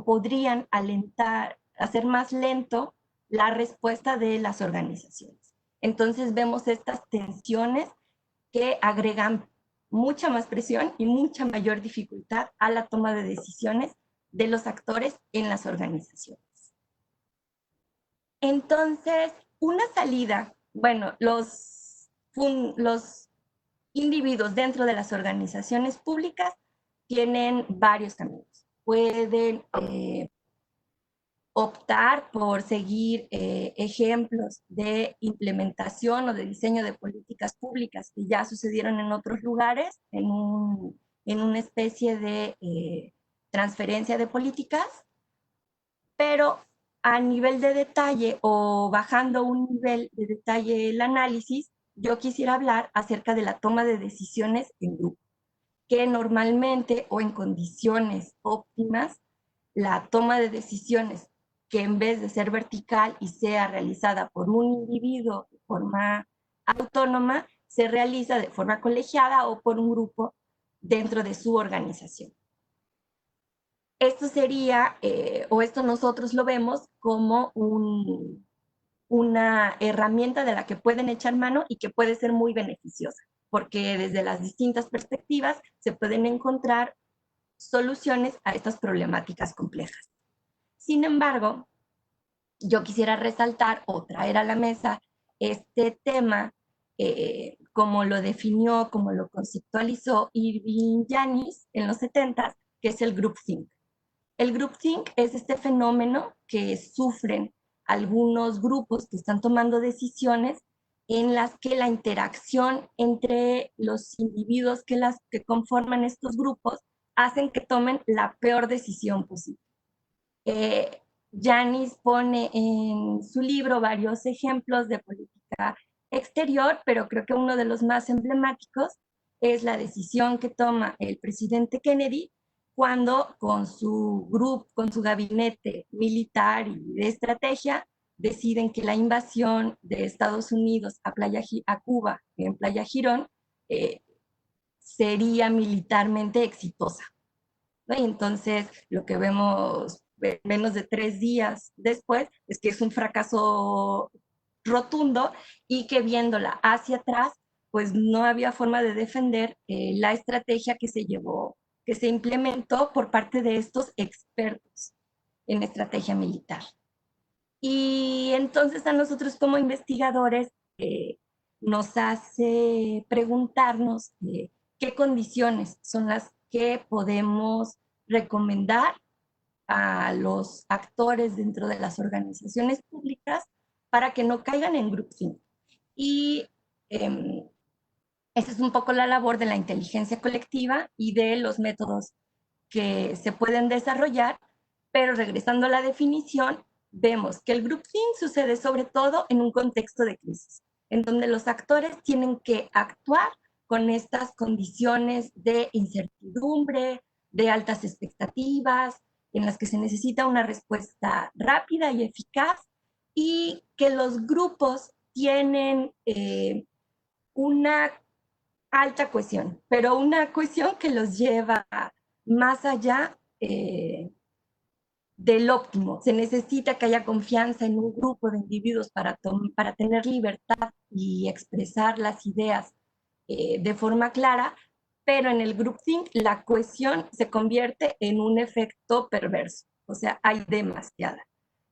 podrían alentar, hacer más lento la respuesta de las organizaciones. Entonces vemos estas tensiones que agregan mucha más presión y mucha mayor dificultad a la toma de decisiones de los actores en las organizaciones. Entonces, una salida, bueno, los individuos dentro de las organizaciones públicas tienen varios caminos. Pueden optar por seguir ejemplos de implementación o de diseño de políticas públicas que ya sucedieron en otros lugares, en una especie de transferencia de políticas, pero a nivel de detalle o bajando un nivel de detalle el análisis, yo quisiera hablar acerca de la toma de decisiones en grupo, que normalmente o en condiciones óptimas, la toma de decisiones que en vez de ser vertical y sea realizada por un individuo de forma autónoma, se realiza de forma colegiada o por un grupo dentro de su organización. Esto sería, o esto nosotros lo vemos como una herramienta de la que pueden echar mano y que puede ser muy beneficiosa, porque desde las distintas perspectivas se pueden encontrar soluciones a estas problemáticas complejas. Sin embargo, yo quisiera resaltar o traer a la mesa este tema como lo definió, como lo conceptualizó Irving Yanis en los 70, que es el groupthink. El groupthink es este fenómeno que sufren algunos grupos que están tomando decisiones en las que la interacción entre los individuos que conforman estos grupos hacen que tomen la peor decisión posible. Yanis pone en su libro varios ejemplos de política exterior, pero creo que uno de los más emblemáticos es la decisión que toma el presidente Kennedy cuando con su grupo, con su gabinete militar y de estrategia, deciden que la invasión de Estados Unidos a Cuba en Playa Girón sería militarmente exitosa, ¿no? Y entonces lo que vemos menos de 3 días después es que es un fracaso rotundo y que viéndola hacia atrás, pues no había forma de defender la estrategia que se llevó, que se implementó por parte de estos expertos en estrategia militar. Y entonces a nosotros como investigadores nos hace preguntarnos qué condiciones son las que podemos recomendar a los actores dentro de las organizaciones públicas para que no caigan en groupthink. Y esa es un poco la labor de la inteligencia colectiva y de los métodos que se pueden desarrollar, pero regresando a la definición, vemos que el groupthink sucede sobre todo en un contexto de crisis, en donde los actores tienen que actuar con estas condiciones de incertidumbre, de altas expectativas, en las que se necesita una respuesta rápida y eficaz, y que los grupos tienen una alta cohesión, pero una cohesión que los lleva más allá del óptimo. Se necesita que haya confianza en un grupo de individuos para tener libertad y expresar las ideas de forma clara, pero en el groupthink la cohesión se convierte en un efecto perverso, o sea, hay demasiada.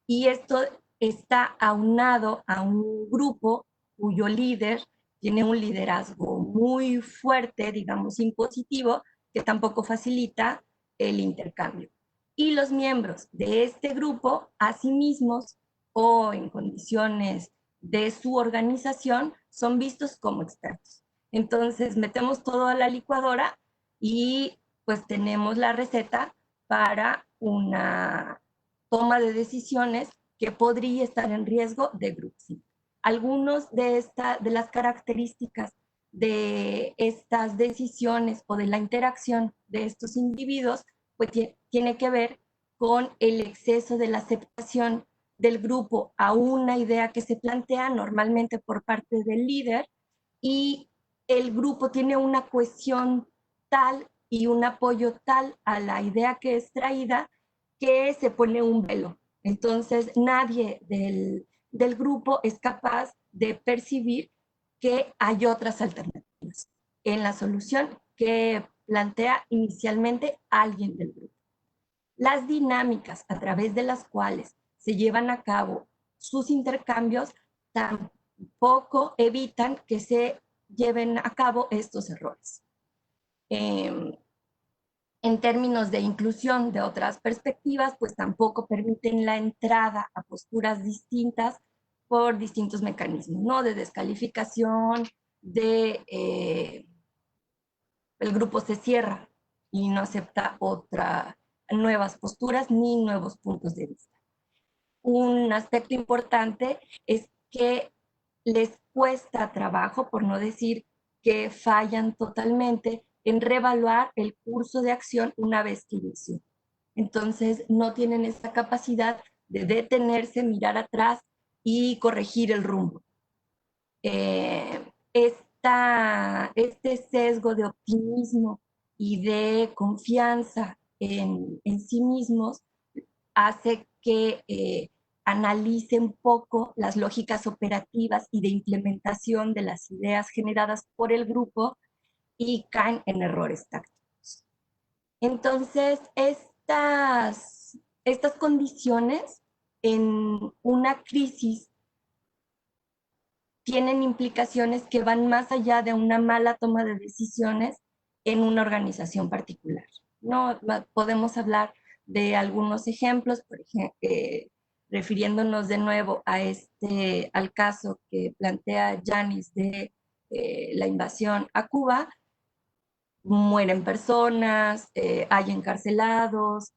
Y esto está aunado a un grupo cuyo líder tiene un liderazgo muy fuerte, digamos, impositivo, que tampoco facilita el intercambio. Y los miembros de este grupo, a sí mismos o en condiciones de su organización, son vistos como expertos. Entonces, metemos todo a la licuadora y pues tenemos la receta para una toma de decisiones que podría estar en riesgo de groupthink. Algunos de las características de estas decisiones o de la interacción de estos individuos pues tiene que ver con el exceso de la aceptación del grupo a una idea que se plantea normalmente por parte del líder, y el grupo tiene una cohesión tal y un apoyo tal a la idea que es traída que se pone un velo. Entonces nadie del grupo es capaz de percibir que hay otras alternativas en la solución que plantea inicialmente alguien del grupo. Las dinámicas a través de las cuales se llevan a cabo sus intercambios tampoco evitan que se lleven a cabo estos errores. En términos de inclusión de otras perspectivas, pues tampoco permiten la entrada a posturas distintas por distintos mecanismos, ¿no? De descalificación, el grupo se cierra y no acepta nuevas posturas ni nuevos puntos de vista. Un aspecto importante es que les cuesta trabajo, por no decir que fallan totalmente, en reevaluar el curso de acción una vez que inició. Entonces no tienen esa capacidad de detenerse, mirar atrás y corregir el rumbo. Este sesgo de optimismo y de confianza en sí mismos hace que analice un poco las lógicas operativas y de implementación de las ideas generadas por el grupo y caen en errores tácticos. Entonces, estas condiciones en una crisis tienen implicaciones que van más allá de una mala toma de decisiones en una organización particular. No podemos hablar de algunos ejemplos, por ejemplo, refiriéndonos de nuevo al caso que plantea Yanis de la invasión a Cuba. Mueren personas, hay encarcelados,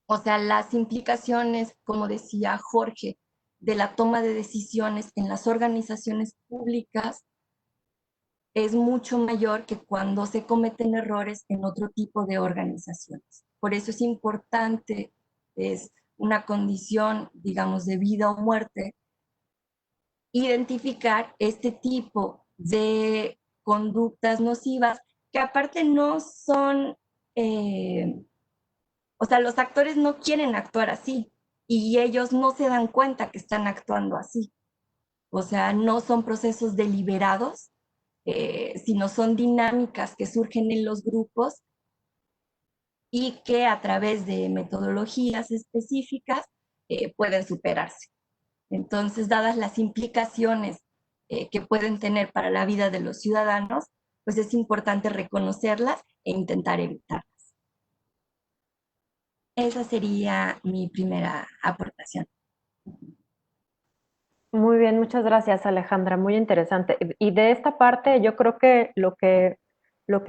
o sea, las implicaciones, como decía Jorge, de la toma de decisiones en las organizaciones públicas es mucho mayor que cuando se cometen errores en otro tipo de organizaciones. Por eso es importante, es una condición, digamos, de vida o muerte, identificar este tipo de conductas nocivas que aparte no son, o sea, los actores no quieren actuar así y ellos no se dan cuenta que están actuando así. O sea, no son procesos deliberados, sino son dinámicas que surgen en los grupos y que a través de metodologías específicas pueden superarse. Entonces, dadas las implicaciones que pueden tener para la vida de los ciudadanos, pues es importante reconocerlas e intentar evitarlas. Esa sería mi primera aportación.
Muy bien, muchas gracias, Alejandra, muy interesante. Y de esta parte, yo creo que lo que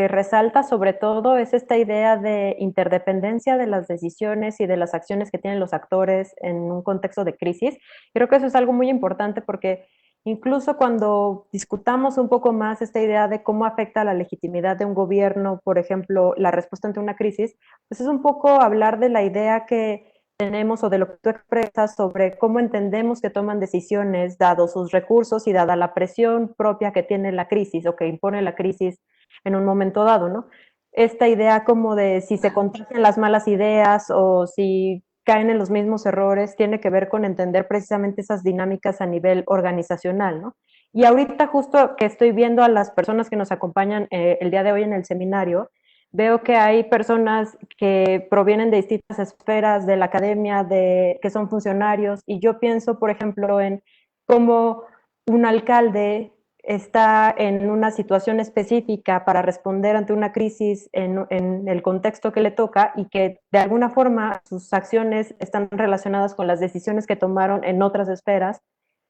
resalta sobre todo es esta idea de interdependencia de las decisiones y de las acciones que tienen los actores en un contexto de crisis. Creo que eso es algo muy importante porque incluso cuando discutamos un poco más esta idea de cómo afecta la legitimidad de un gobierno, por ejemplo, la respuesta ante una crisis, pues es un poco hablar de la idea que tenemos o de lo que tú expresas sobre cómo entendemos que toman decisiones dados sus recursos y dada la presión propia que tiene la crisis o que impone la crisis en un momento dado, ¿no? Esta idea como de si se contagian las malas ideas o si caen en los mismos errores, tiene que ver con entender precisamente esas dinámicas a nivel organizacional, ¿no? Y ahorita justo que estoy viendo a las personas que nos acompañan el día de hoy en el seminario, veo que hay personas que provienen de distintas esferas de la academia, que son funcionarios, y yo pienso, por ejemplo, en cómo un alcalde está en una situación específica para responder ante una crisis en el contexto que le toca y que de alguna forma sus acciones están relacionadas con las decisiones que tomaron en otras esferas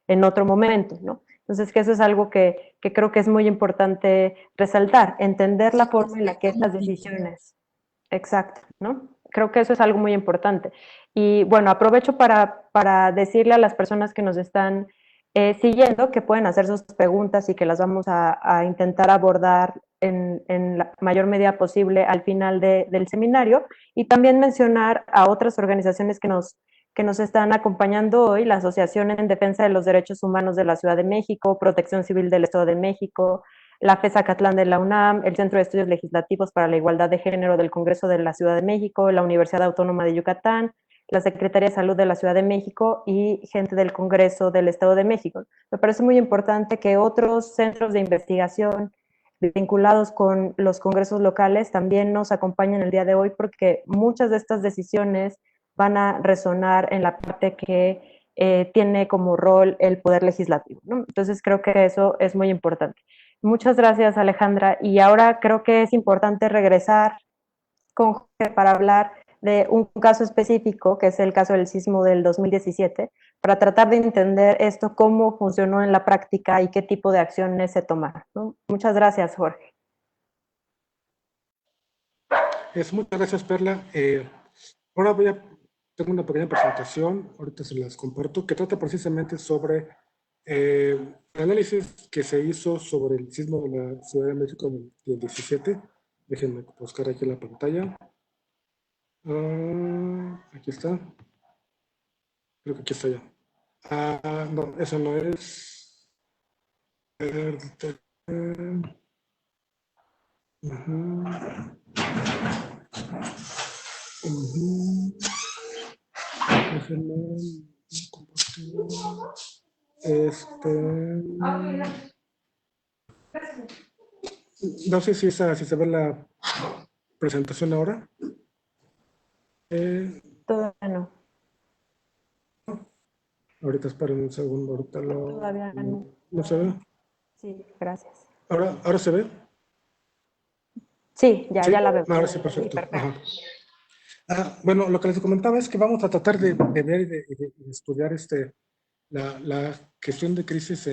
en otro momento, ¿no? Entonces, que eso es algo que creo que es muy importante resaltar, entender la forma en la que estas decisiones, exacto, ¿no? Creo que eso es algo muy importante. Y bueno, aprovecho para decirle a las personas que nos están siguiendo que pueden hacer sus preguntas y que las vamos a intentar abordar en la mayor medida posible al final del seminario. Y también mencionar a otras organizaciones que nos están acompañando hoy, la Asociación en Defensa de los Derechos Humanos de la Ciudad de México, Protección Civil del Estado de México, la FES Acatlán de la UNAM, el Centro de Estudios Legislativos para la Igualdad de Género del Congreso de la Ciudad de México, la Universidad Autónoma de Yucatán, la Secretaría de Salud de la Ciudad de México y gente del Congreso del Estado de México. Me parece muy importante que otros centros de investigación vinculados con los congresos locales también nos acompañen el día de hoy porque muchas de estas decisiones van a resonar en la parte que tiene como rol el poder legislativo, ¿no? Entonces creo que eso es muy importante. Muchas gracias, Alejandra. Y ahora creo que es importante regresar con Jorge para hablar de un caso específico, que es el caso del sismo del 2017, para tratar de entender esto, cómo funcionó en la práctica y qué tipo de acciones se tomaron, ¿no? Muchas gracias, Jorge.
Muchas gracias, Perla. Ahora tengo una pequeña presentación, ahorita se las comparto, que trata precisamente sobre el análisis que se hizo sobre el sismo de la Ciudad de México del 17. Déjenme buscar aquí la pantalla. Aquí está. Creo que aquí está ya. No, eso no es. Déjenme compartir. No sé si se ve la presentación ahora.
Todavía no.
Ahorita esperen un segundo, ahorita
Todavía no.
¿No se ve?
Sí, gracias.
¿Ahora se ve?
Sí, ya,
¿Sí?
ya la veo.
Ahora sí,
Sí,
perfecto.
perfecto.
Bueno, lo que les comentaba es que vamos a tratar de ver y de estudiar la gestión de crisis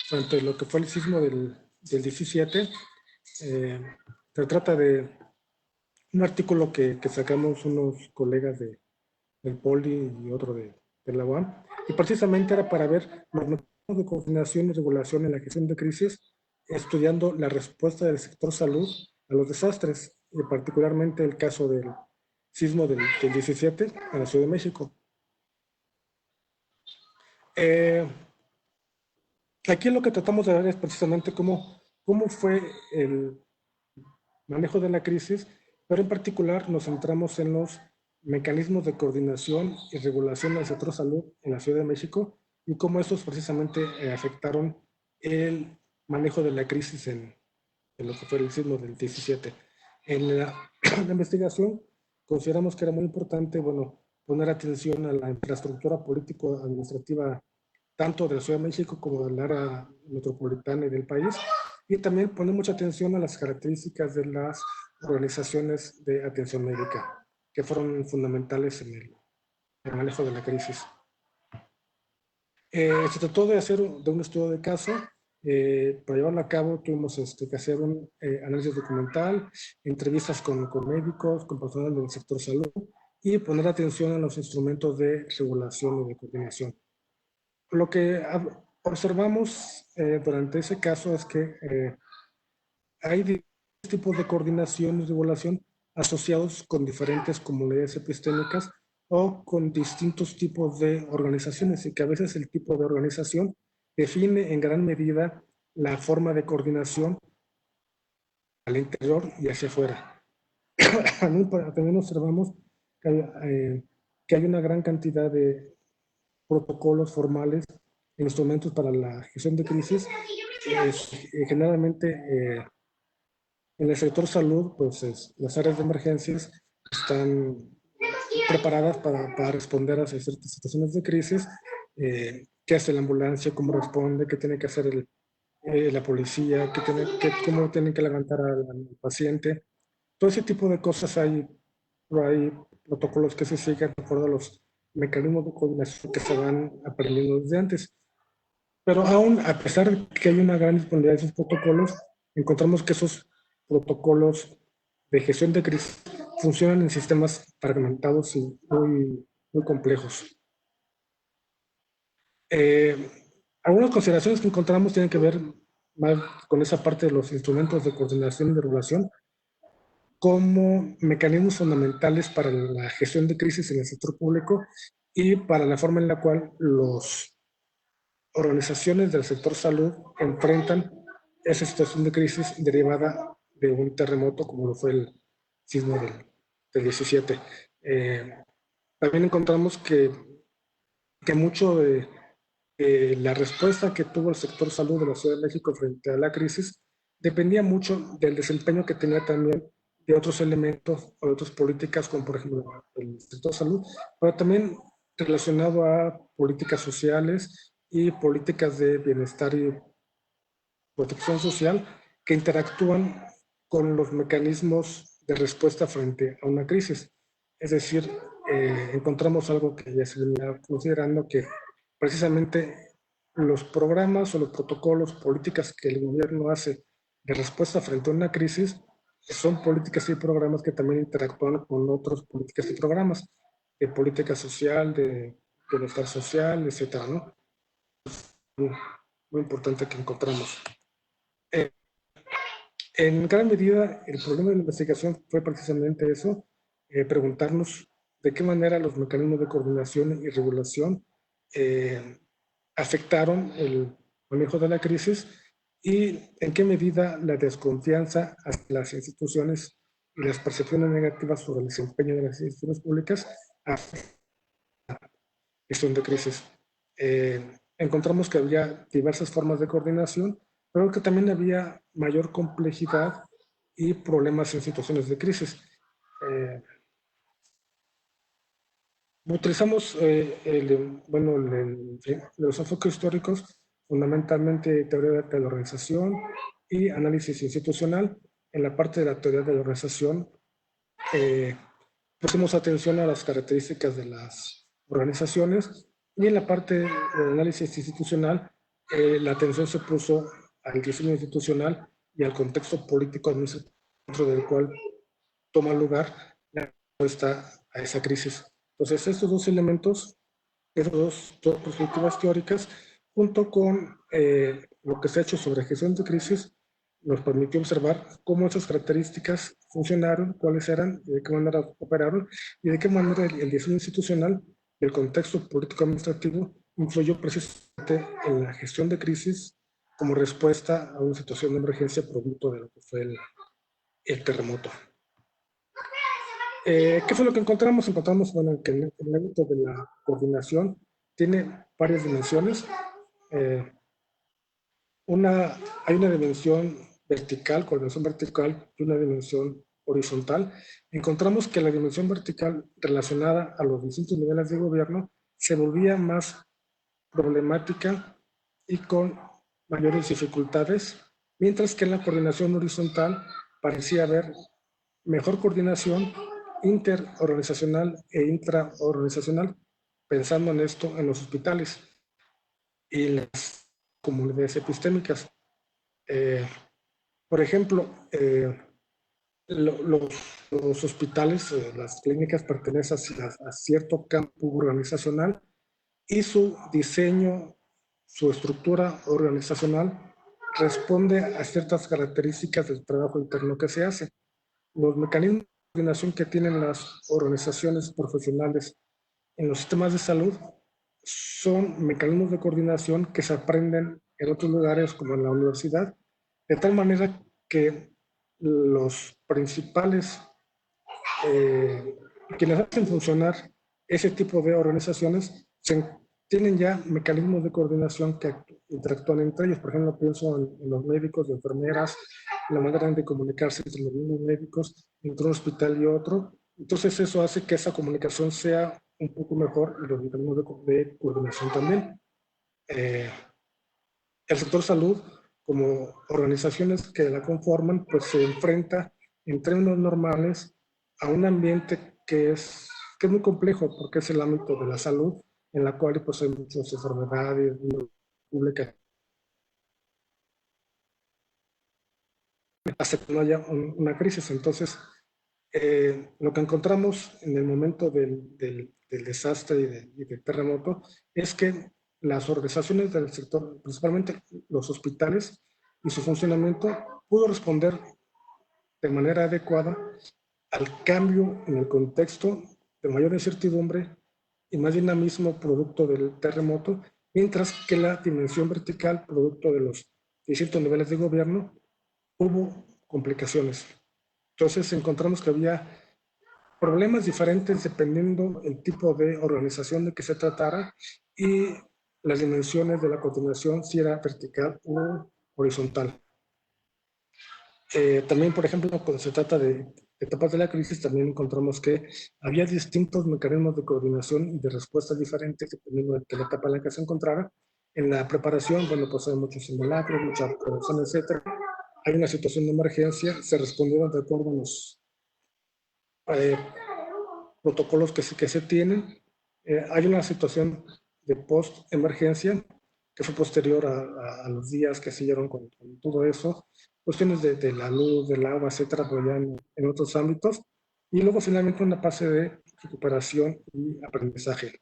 frente a lo que fue el sismo del 17. Se trata de un artículo que sacamos unos colegas del Poli y otro de la UAM, y precisamente era para ver los mecanismos de coordinación y regulación en la gestión de crisis, estudiando la respuesta del sector salud a los desastres, y particularmente el caso del sismo del 17 en la Ciudad de México. Aquí lo que tratamos de ver es precisamente cómo fue el manejo de la crisis, pero en particular nos centramos en los mecanismos de coordinación y regulación del sector salud en la Ciudad de México y cómo estos precisamente afectaron el manejo de la crisis en lo que fue el sismo del 17. En la investigación consideramos que era muy importante, bueno, poner atención a la infraestructura político-administrativa tanto de la Ciudad de México como del área metropolitana y del país, y también poner mucha atención a las características de las organizaciones de atención médica, que fueron fundamentales en el manejo de la crisis. Se trató de hacer un estudio de caso. Para llevarlo a cabo tuvimos que hacer un análisis documental, entrevistas con médicos, con personal del sector salud, y poner atención a los instrumentos de regulación y de coordinación. Lo que observamos durante ese caso es que hay diferentes tipos de coordinación y regulación asociados con diferentes comunidades epistémicas o con distintos tipos de organizaciones, y que a veces el tipo de organización define en gran medida la forma de coordinación al interior y hacia afuera. También observamos que hay una gran cantidad de protocolos formales e instrumentos para la gestión de crisis. Generalmente en el sector salud, pues las áreas de emergencias están preparadas para responder a ciertas situaciones de crisis. ¿Qué hace la ambulancia? ¿Cómo responde? ¿Qué tiene que hacer la policía? ¿Cómo tienen que levantar al paciente? Todo ese tipo de cosas hay protocolos que se siguen de acuerdo a los mecanismos de coordinación que se van aprendiendo desde antes. Pero aún, a pesar de que hay una gran disponibilidad de esos protocolos, encontramos que esos protocolos de gestión de crisis funcionan en sistemas fragmentados y muy complejos. Algunas consideraciones que encontramos tienen que ver más con esa parte de los instrumentos de coordinación y de regulación como mecanismos fundamentales para la gestión de crisis en el sector público y para la forma en la cual las organizaciones del sector salud enfrentan esa situación de crisis derivada de un terremoto como lo fue el sismo del 17. También encontramos que mucho de la respuesta que tuvo el sector salud de la Ciudad de México frente a la crisis dependía mucho del desempeño que tenía también de otros elementos o de otras políticas, como por ejemplo el sector salud, pero también relacionado a políticas sociales y políticas de bienestar y protección social que interactúan con los mecanismos de respuesta frente a una crisis. Es decir, encontramos algo que ya se venía considerando, que precisamente los programas o los protocolos, políticas que el gobierno hace de respuesta frente a una crisis, son políticas y programas que también interactúan con otras políticas y programas de política social, de bienestar social, etcétera, ¿no? Muy importante que encontramos. En gran medida, el problema de la investigación fue precisamente eso, preguntarnos de qué manera los mecanismos de coordinación y regulación afectaron el manejo de la crisis y en qué medida la desconfianza hacia las instituciones y las percepciones negativas sobre el desempeño de las instituciones públicas afectan la gestión de crisis. Encontramos que había diversas formas de coordinación, pero que también había mayor complejidad y problemas en situaciones de crisis. Utilizamos los enfoques históricos, fundamentalmente teoría de la organización y análisis institucional. En la parte de la teoría de la organización, pusimos atención a las características de las organizaciones, y en la parte del análisis institucional, la atención se puso al diseño institucional y al contexto político administrativo dentro del cual toma lugar la respuesta a esa crisis. Entonces, estos dos elementos, esas dos perspectivas teóricas, junto con lo que se ha hecho sobre gestión de crisis, nos permitió observar cómo esas características funcionaron, cuáles eran, de qué manera operaron, y de qué manera el diseño institucional y el contexto político-administrativo influyó precisamente en la gestión de crisis como respuesta a una situación de emergencia producto de lo que fue el terremoto. ¿Qué fue lo que encontramos? Encontramos, bueno, que el ámbito de la coordinación tiene varias dimensiones. Hay una dimensión vertical, coordinación vertical, y una dimensión horizontal. Encontramos que la dimensión vertical relacionada a los distintos niveles de gobierno se volvía más problemática y con mayores dificultades, mientras que en la coordinación horizontal parecía haber mejor coordinación interorganizacional e intraorganizacional, pensando en esto en los hospitales y las comunidades epistémicas. Por ejemplo, los hospitales, las clínicas pertenecen a cierto campo organizacional, y su diseño, su estructura organizacional responde a ciertas características del trabajo interno que se hace. Los mecanismos de coordinación que tienen las organizaciones profesionales en los sistemas de salud son mecanismos de coordinación que se aprenden en otros lugares como en la universidad, de tal manera que los principales quienes hacen funcionar ese tipo de organizaciones tienen ya mecanismos de coordinación que interactúan entre ellos. Por ejemplo, pienso en los médicos, de enfermeras, la manera de comunicarse entre los mismos médicos, entre un hospital y otro. Entonces eso hace que esa comunicación sea un poco mejor, y los mecanismos de coordinación también. El sector salud, como organizaciones que la conforman, pues se enfrenta en términos normales a un ambiente que es muy complejo, porque es el ámbito de la salud, en la cual pues hay muchas enfermedades públicas, hasta que no haya una crisis. Entonces, lo que encontramos en el momento del desastre y del terremoto es que las organizaciones del sector, principalmente los hospitales y su funcionamiento, pudo responder de manera adecuada al cambio en el contexto de mayor incertidumbre y más dinamismo producto del terremoto, mientras que la dimensión vertical, producto de los distintos niveles de gobierno, hubo complicaciones. Entonces encontramos que había problemas diferentes dependiendo el tipo de organización de que se tratara y las dimensiones de la coordinación, si era vertical o horizontal. También, por ejemplo, cuando se trata de etapas de la crisis, también encontramos que había distintos mecanismos de coordinación y de respuesta diferentes dependiendo de la etapa en la que se encontrara. En la preparación, bueno, pues hay muchos simulacros, mucha prevención, etcétera. Hay una situación de emergencia, se respondieron de acuerdo a los protocolos que se tienen. Hay una situación de post-emergencia que fue posterior a los días que siguieron con todo eso, cuestiones de la luz, del agua, etcétera, pero ya en otros ámbitos. Y luego finalmente una fase de recuperación y aprendizaje.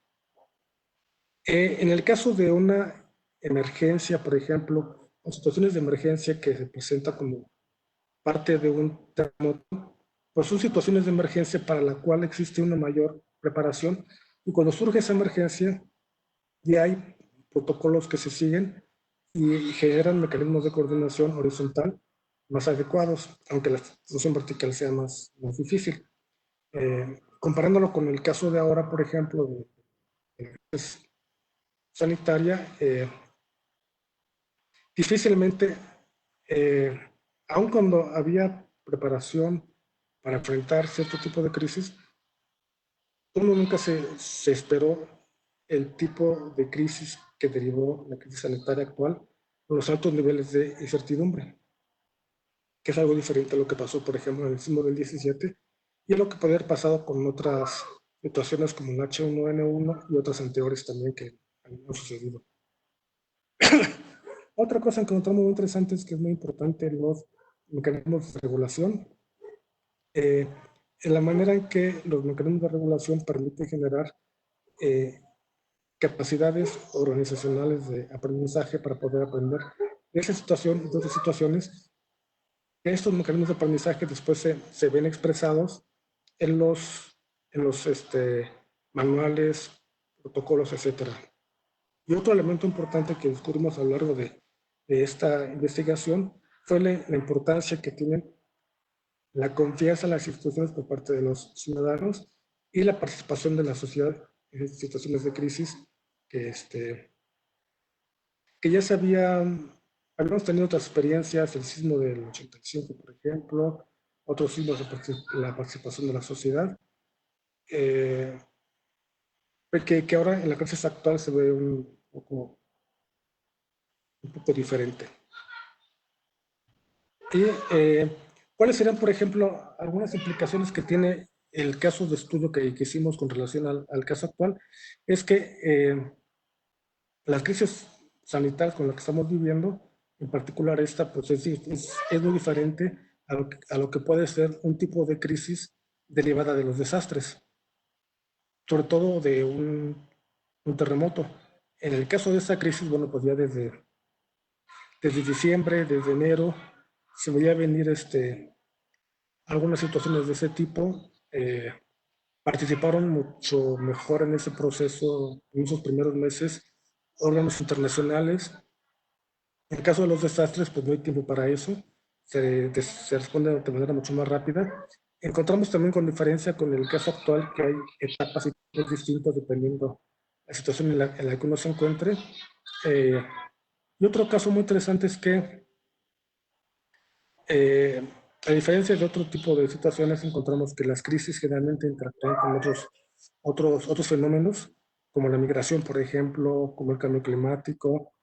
En el caso de una emergencia, por ejemplo, o situaciones de emergencia que se presenta como parte de un terremoto, pues son situaciones de emergencia para la cual existe una mayor preparación, y cuando surge esa emergencia ya hay protocolos que se siguen y generan mecanismos de coordinación horizontal más adecuados, aunque la situación vertical sea más difícil. Comparándolo con el caso de ahora, por ejemplo, de sanitaria, difícilmente, aun cuando había preparación para enfrentar cierto tipo de crisis, uno nunca se esperó el tipo de crisis que derivó la crisis sanitaria actual con los altos niveles de incertidumbre, que es algo diferente a lo que pasó, por ejemplo, en el sismo del 17 y a lo que podría haber pasado con otras situaciones como el H1N1 y otras anteriores también que han sucedido. Otra cosa que encontramos muy interesante es que es muy importante los mecanismos de regulación. En la manera en que los mecanismos de regulación permiten generar capacidades organizacionales de aprendizaje para poder aprender de esa situación y de otras situaciones. Estos mecanismos de aprendizaje después se ven expresados en los manuales, protocolos, etc. Y otro elemento importante que descubrimos a lo largo de esta investigación fue la importancia que tienen la confianza en las instituciones por parte de los ciudadanos y la participación de la sociedad en situaciones de crisis que ya habíamos tenido otras experiencias, el sismo del 85, por ejemplo, otros sismos de la participación de la sociedad, que ahora en la crisis actual se ve un poco diferente. Y ¿cuáles serían, por ejemplo, algunas implicaciones que tiene el caso de estudio que hicimos con relación al caso actual? Es que las crisis sanitarias con las que estamos viviendo, en particular esta, pues es muy diferente a lo que puede ser un tipo de crisis derivada de los desastres, sobre todo de un terremoto. En el caso de esta crisis, bueno, pues ya desde diciembre, desde enero, se veía venir algunas situaciones de ese tipo. Participaron mucho mejor en ese proceso en esos primeros meses órganos internacionales. En el caso de los desastres, pues no hay tiempo para eso, se responde de manera mucho más rápida. Encontramos también con diferencia con el caso actual que hay etapas y tiempos distintos dependiendo de la situación en la que uno se encuentre. Y otro caso muy interesante es que a diferencia de otro tipo de situaciones, encontramos que las crisis generalmente interactúan con otros fenómenos, como la migración, por ejemplo, como el cambio climático.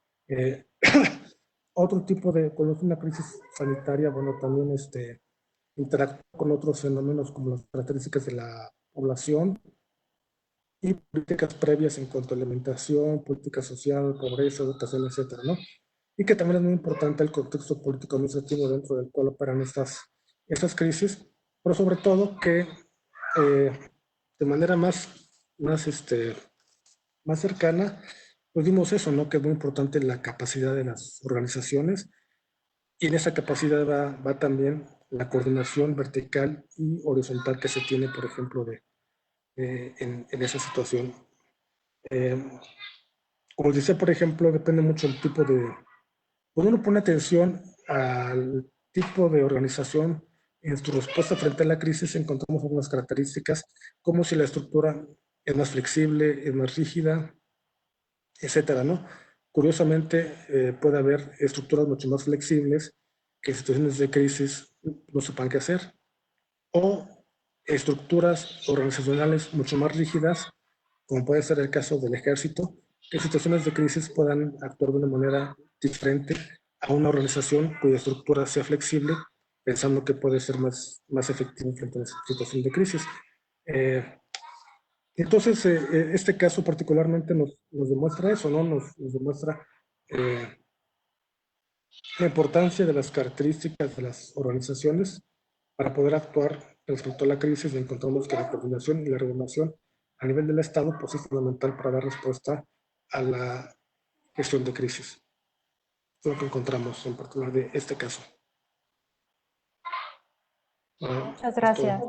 Otro tipo cuando es una crisis sanitaria, bueno, también interactúa con otros fenómenos como las características de la población y políticas previas en cuanto a alimentación, política social, pobreza, educación, etcétera, ¿no? Y que también es muy importante el contexto político administrativo dentro del cual operan estas crisis, pero sobre todo que de manera más cercana, pues vimos eso, ¿no? Que es muy importante la capacidad de las organizaciones y en esa capacidad va también la coordinación vertical y horizontal que se tiene, por ejemplo, en esa situación. Como decía, por ejemplo, depende mucho del tipo de... Cuando uno pone atención al tipo de organización en su respuesta frente a la crisis, encontramos algunas características, como si la estructura es más flexible, es más rígida, etcétera, ¿no? Curiosamente, puede haber estructuras mucho más flexibles que en situaciones de crisis no sepan qué hacer, o estructuras organizacionales mucho más rígidas, como puede ser el caso del ejército, que en situaciones de crisis puedan actuar de una manera diferente a una organización cuya estructura sea flexible, pensando que puede ser más efectivo frente a la situación de crisis. Entonces, este caso particularmente nos demuestra eso, ¿no? Nos demuestra la importancia de las características de las organizaciones para poder actuar respecto a la crisis. Y encontramos que la coordinación y la regulación a nivel del Estado pues, es fundamental para dar respuesta a la gestión de crisis. Es lo que encontramos en particular de este caso.
Muchas gracias.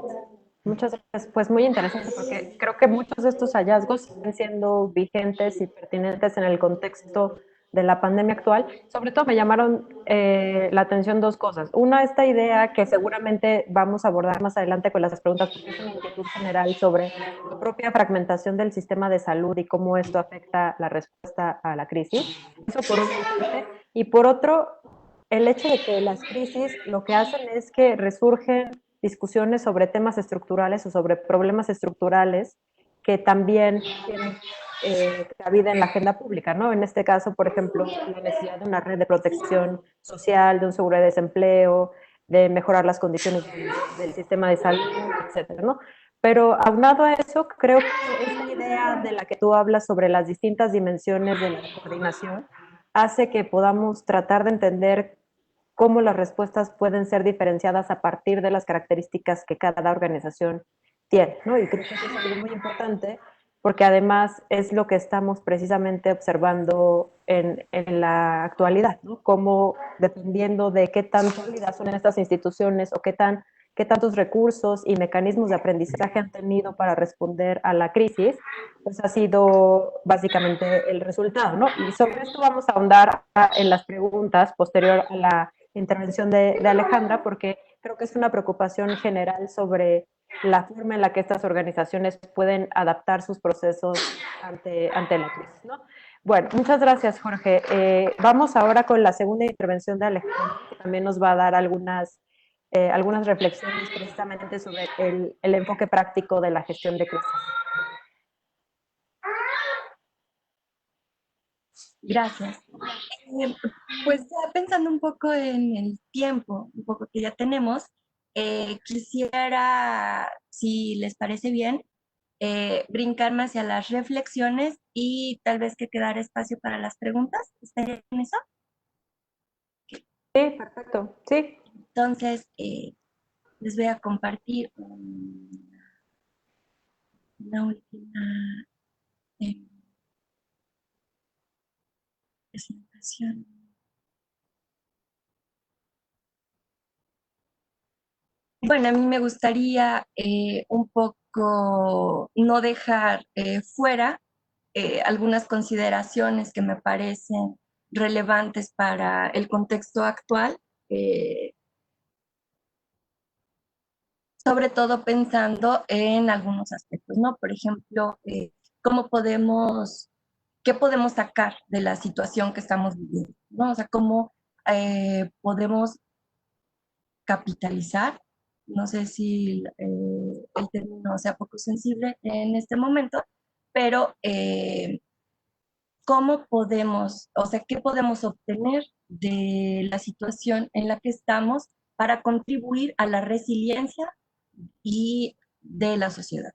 Muchas gracias. Pues muy interesante porque creo que muchos de estos hallazgos siguen siendo vigentes y pertinentes en el contexto de la pandemia actual. Sobre todo me llamaron la atención dos cosas. Una, esta idea que seguramente vamos a abordar más adelante con las preguntas, porque es una inquietud general sobre la propia fragmentación del sistema de salud y cómo esto afecta la respuesta a la crisis. Eso por una parte. Y por otro, el hecho de que las crisis lo que hacen es que resurgen discusiones sobre temas estructurales o sobre problemas estructurales que también tienen cabida en la agenda pública, ¿no? En este caso, por ejemplo, la necesidad de una red de protección social, de un seguro de desempleo, de mejorar las condiciones del sistema de salud, etcétera, ¿no? Pero aunado a eso, creo que esta idea de la que tú hablas sobre las distintas dimensiones de la coordinación hace que podamos tratar de entender cómo las respuestas pueden ser diferenciadas a partir de las características que cada organización tiene, ¿no? Y creo que eso es algo muy importante porque además es lo que estamos precisamente observando en la actualidad, ¿no? Cómo dependiendo de qué tan sólidas son estas instituciones o qué tantos recursos y mecanismos de aprendizaje han tenido para responder a la crisis, pues ha sido básicamente el resultado, ¿no? Y sobre esto vamos a ahondar en las preguntas posterior a la intervención de Alejandra, porque creo que es una preocupación general sobre la forma en la que estas organizaciones pueden adaptar sus procesos ante la crisis, ¿no? Bueno, muchas gracias, Jorge. Vamos ahora con la segunda intervención de Alejandra, que también nos va a dar algunas reflexiones precisamente sobre el enfoque práctico de la gestión de crisis.
Gracias. Pues ya pensando un poco en el tiempo, un poco que ya tenemos, quisiera, si les parece bien, brincarme hacia las reflexiones y tal vez que quedar espacio para las preguntas. ¿Estaría en eso?
Sí, perfecto. Sí.
Entonces, les voy a compartir una última presentación. Bueno, a mí me gustaría un poco no dejar fuera algunas consideraciones que me parecen relevantes para el contexto actual, sobre todo pensando en algunos aspectos, ¿no? Por ejemplo, qué podemos sacar de la situación que estamos viviendo, ¿no? O sea, cómo podemos capitalizar, no sé si el término sea poco sensible en este momento, pero cómo podemos, o sea, qué podemos obtener de la situación en la que estamos para contribuir a la resiliencia y de la sociedad.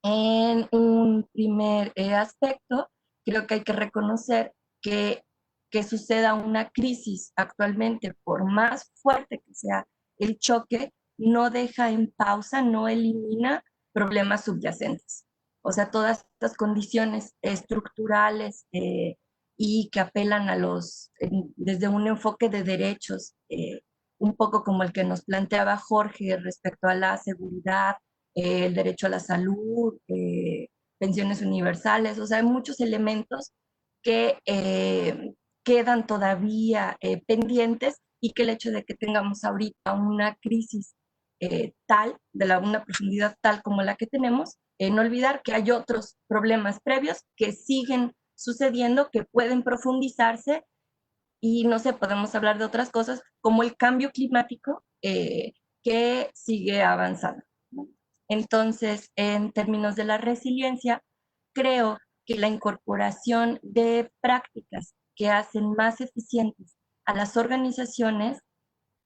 En un primer aspecto, creo que hay que reconocer que suceda una crisis actualmente, por más fuerte que sea el choque, no deja en pausa, no elimina problemas subyacentes. O sea, todas estas condiciones estructurales y que apelan desde un enfoque de derechos, un poco como el que nos planteaba Jorge respecto a la seguridad, el derecho a la salud, pensiones universales, o sea, hay muchos elementos que quedan todavía pendientes y que el hecho de que tengamos ahorita una crisis una profundidad tal como la que tenemos, no olvidar que hay otros problemas previos que siguen sucediendo, que pueden profundizarse y no sé, podemos hablar de otras cosas como el cambio climático que sigue avanzando. Entonces, en términos de la resiliencia, creo que la incorporación de prácticas que hacen más eficientes a las organizaciones,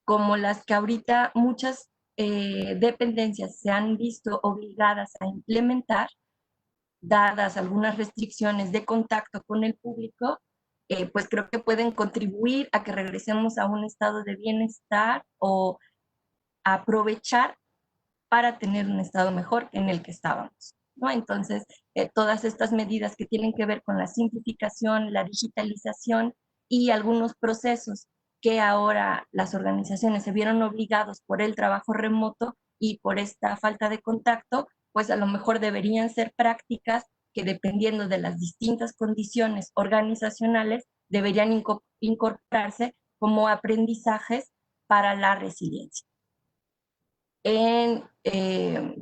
como las que ahorita muchas dependencias se han visto obligadas a implementar, dadas algunas restricciones de contacto con el público, pues creo que pueden contribuir a que regresemos a un estado de bienestar o aprovechar para tener un estado mejor en el que estábamos, ¿no? Entonces, todas estas medidas que tienen que ver con la simplificación, la digitalización y algunos procesos que ahora las organizaciones se vieron obligados por el trabajo remoto y por esta falta de contacto, pues a lo mejor deberían ser prácticas que dependiendo de las distintas condiciones organizacionales deberían incorporarse como aprendizajes para la resiliencia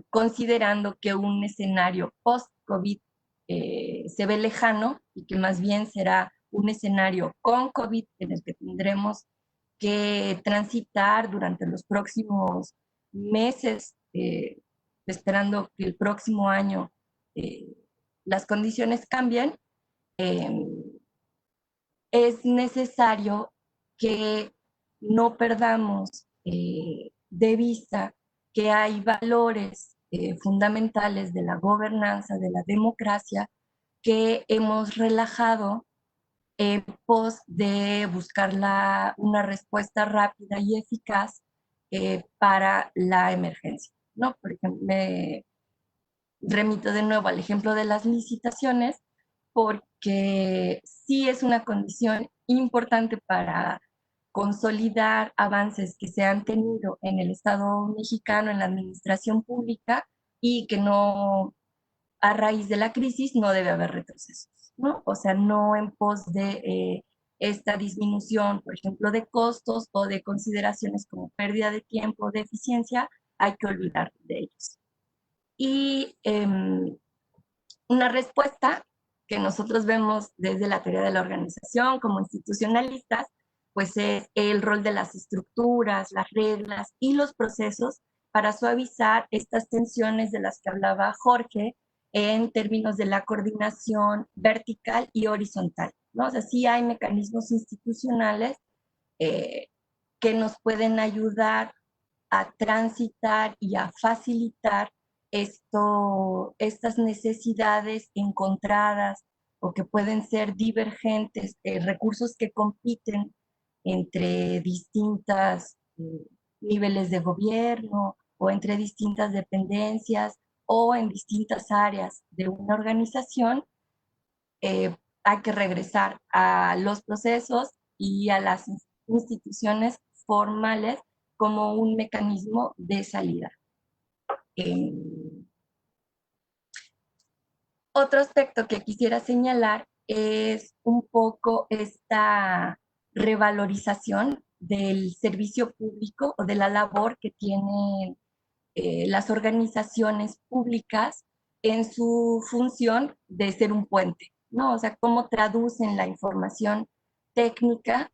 considerando que un escenario post-COVID se ve lejano y que más bien será un escenario con COVID en el que tendremos que transitar durante los próximos meses, esperando que el próximo año las condiciones cambien, es necesario que no perdamos de vista que hay valores fundamentales de la gobernanza, de la democracia, que hemos relajado en pos de buscar una respuesta rápida y eficaz para la emergencia, ¿no? Por ejemplo, me remito de nuevo al ejemplo de las licitaciones, porque sí es una condición importante para consolidar avances que se han tenido en el Estado mexicano, en la administración pública, y que no, a raíz de la crisis, no debe haber retrocesos, ¿no? O sea, no en pos de esta disminución, por ejemplo, de costos o de consideraciones como pérdida de tiempo, de eficiencia, hay que olvidar de ellos. Y una respuesta que nosotros vemos desde la teoría de la organización como institucionalistas, pues es el rol de las estructuras, las reglas y los procesos para suavizar estas tensiones de las que hablaba Jorge en términos de la coordinación vertical y horizontal, ¿no? O sea, sí hay mecanismos institucionales eh, que nos pueden ayudar a transitar y a facilitar estas necesidades encontradas o que pueden ser divergentes, recursos que compiten entre distintos niveles de gobierno o entre distintas dependencias o en distintas áreas de una organización, hay que regresar a los procesos y a las instituciones formales como un mecanismo de salida. Otro aspecto que quisiera señalar es un poco esta revalorización del servicio público o de la labor que tienen las organizaciones públicas en su función de ser un puente, ¿no? O sea, cómo traducen la información técnica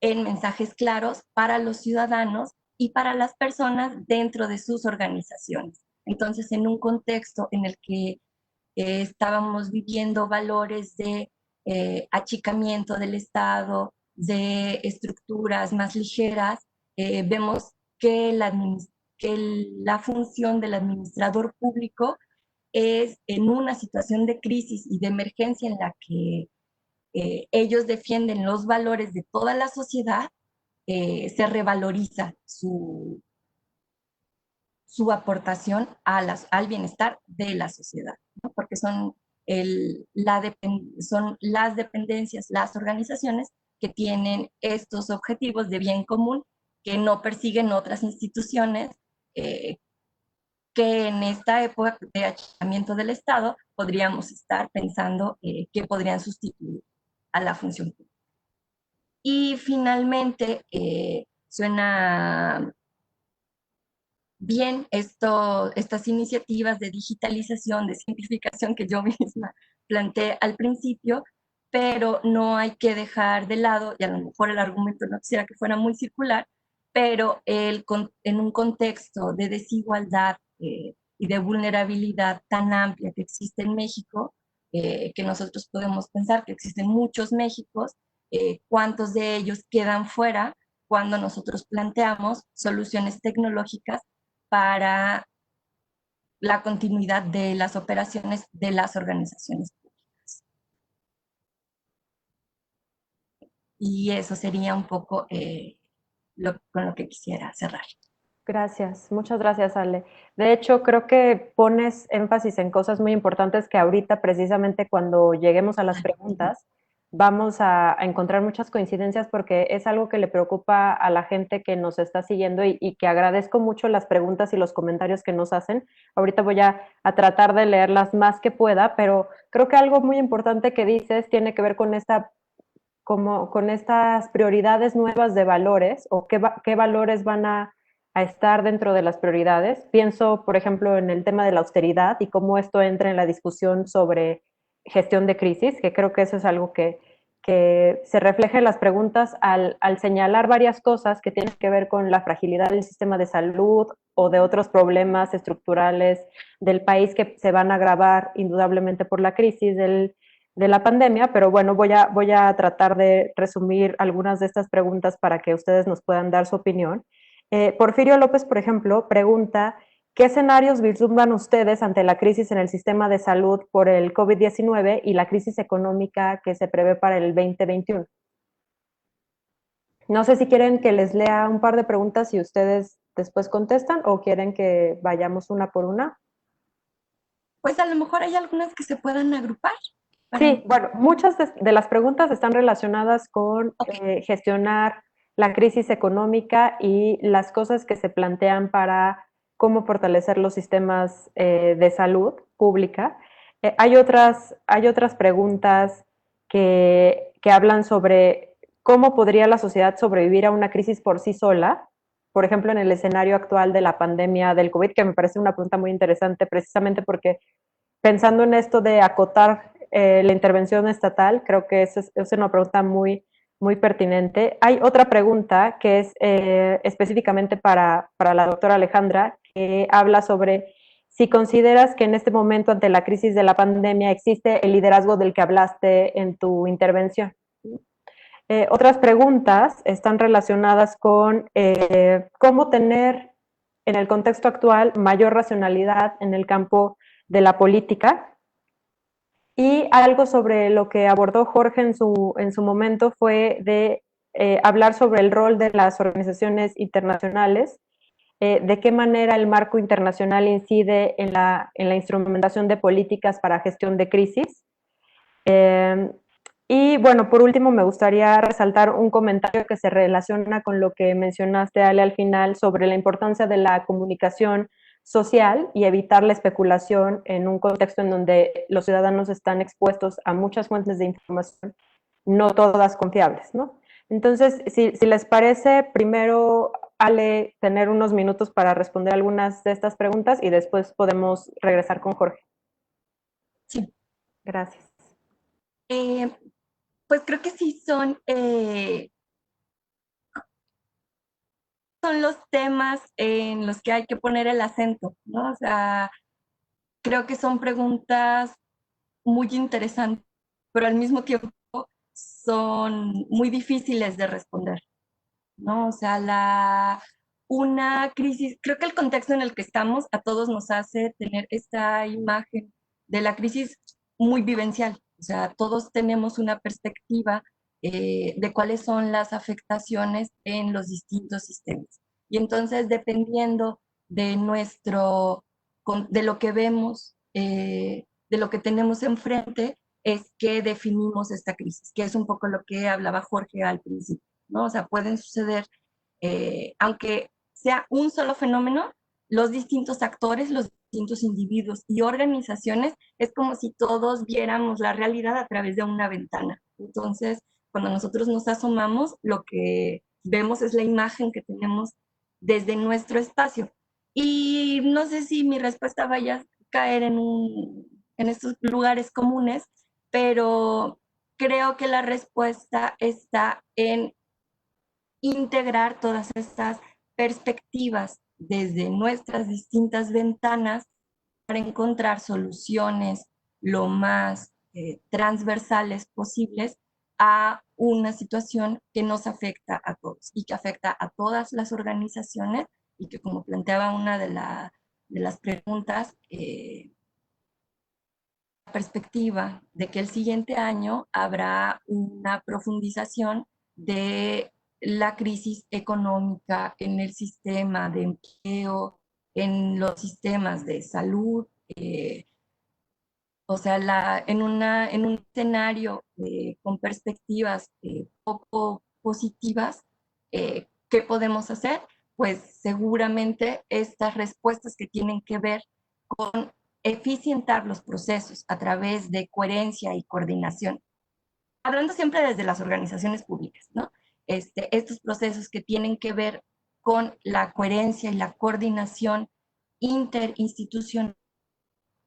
en mensajes claros para los ciudadanos y para las personas dentro de sus organizaciones. Entonces, en un contexto en el que estábamos viviendo valores de achicamiento del Estado, de estructuras más ligeras, vemos que la función del administrador público es en una situación de crisis y de emergencia en la que ellos defienden los valores de toda la sociedad, se revaloriza su aportación al bienestar de la sociedad, ¿no? Porque son las dependencias, las organizaciones que tienen estos objetivos de bien común que no persiguen otras instituciones que en esta época de achicamiento del Estado podríamos estar pensando que podrían sustituir a la función pública. Y finalmente, suena bien estas iniciativas de digitalización, de simplificación que yo misma planteé al principio, pero no hay que dejar de lado, y a lo mejor el argumento no quisiera que fuera muy circular, pero en un contexto de desigualdad y de vulnerabilidad tan amplia que existe en México, que nosotros podemos pensar que existen muchos Méxicos, cuántos de ellos quedan fuera cuando nosotros planteamos soluciones tecnológicas para la continuidad de las operaciones de las organizaciones públicas. Y eso sería un poco con lo que quisiera cerrar.
Gracias, muchas gracias, Ale. De hecho, creo que pones énfasis en cosas muy importantes que ahorita, precisamente cuando lleguemos a las preguntas, vamos a encontrar muchas coincidencias porque es algo que le preocupa a la gente que nos está siguiendo y que agradezco mucho las preguntas y los comentarios que nos hacen. Ahorita voy a tratar de leerlas más que pueda, pero creo que algo muy importante que dices tiene que ver con con estas prioridades nuevas de valores o qué valores van a estar dentro de las prioridades. Pienso, por ejemplo, en el tema de la austeridad y cómo esto entra en la discusión sobre gestión de crisis, que creo que eso es algo que que se refleje en las preguntas al señalar varias cosas que tienen que ver con la fragilidad del sistema de salud o de otros problemas estructurales del país que se van a agravar indudablemente por la crisis de la pandemia, pero bueno, voy a tratar de resumir algunas de estas preguntas para que ustedes nos puedan dar su opinión. Porfirio López, por ejemplo, pregunta: ¿qué escenarios vislumbran ustedes ante la crisis en el sistema de salud por el COVID-19 y la crisis económica que se prevé para el 2021? No sé si quieren que les lea un par de preguntas y ustedes después contestan, o quieren que vayamos una por una.
Pues a lo mejor hay algunas que se puedan agrupar.
Sí, bueno, muchas de las preguntas están relacionadas con gestionar la crisis económica y las cosas que se plantean para cómo fortalecer los sistemas de salud pública. Hay otras preguntas que hablan sobre cómo podría la sociedad sobrevivir a una crisis por sí sola, por ejemplo, en el escenario actual de la pandemia del COVID, que me parece una pregunta muy interesante precisamente porque pensando en esto de acotar la intervención estatal, creo que es una pregunta muy, muy pertinente. Hay otra pregunta que es específicamente para la doctora Alejandra, que habla sobre si consideras que en este momento, ante la crisis de la pandemia, existe el liderazgo del que hablaste en tu intervención. Otras preguntas están relacionadas con cómo tener en el contexto actual mayor racionalidad en el campo de la política. Y algo sobre lo que abordó Jorge en su momento fue de hablar sobre el rol de las organizaciones internacionales, de qué manera el marco internacional incide en la instrumentación de políticas para gestión de crisis. Y bueno, por último me gustaría resaltar un comentario que se relaciona con lo que mencionaste, Ale, al final, sobre la importancia de la comunicación social y evitar la especulación en un contexto en donde los ciudadanos están expuestos a muchas fuentes de información, no todas confiables, ¿no? Entonces, si les parece, primero, Ale, tener unos minutos para responder algunas de estas preguntas y después podemos regresar con Jorge.
Sí.
Gracias.
Pues creo que sí son los temas en los que hay que poner el acento, ¿no? O sea, creo que son preguntas muy interesantes, pero al mismo tiempo son muy difíciles de responder, ¿no? O sea, una crisis, creo que el contexto en el que estamos a todos nos hace tener esta imagen de la crisis muy vivencial. O sea, todos tenemos una perspectiva de cuáles son las afectaciones en los distintos sistemas. Y entonces, dependiendo de de lo que vemos, de lo que tenemos enfrente, es que definimos esta crisis, que es un poco lo que hablaba Jorge al principio, ¿no? O sea, pueden suceder, aunque sea un solo fenómeno, los distintos actores, los distintos individuos y organizaciones, es como si todos viéramos la realidad a través de una ventana. Entonces, cuando nosotros nos asomamos, lo que vemos es la imagen que tenemos desde nuestro espacio. Y no sé si mi respuesta vaya a caer en estos lugares comunes, pero creo que la respuesta está en integrar todas estas perspectivas desde nuestras distintas ventanas para encontrar soluciones lo más transversales posibles a una situación que nos afecta a todos y que afecta a todas las organizaciones y que, como planteaba una de las preguntas, la perspectiva de que el siguiente año habrá una profundización de la crisis económica en el sistema de empleo, en los sistemas de salud, o sea, en un escenario con perspectivas poco positivas, ¿qué podemos hacer? Pues seguramente estas respuestas que tienen que ver con eficientar los procesos a través de coherencia y coordinación, hablando siempre desde las organizaciones públicas, ¿no? Estos procesos que tienen que ver con la coherencia y la coordinación interinstitucional,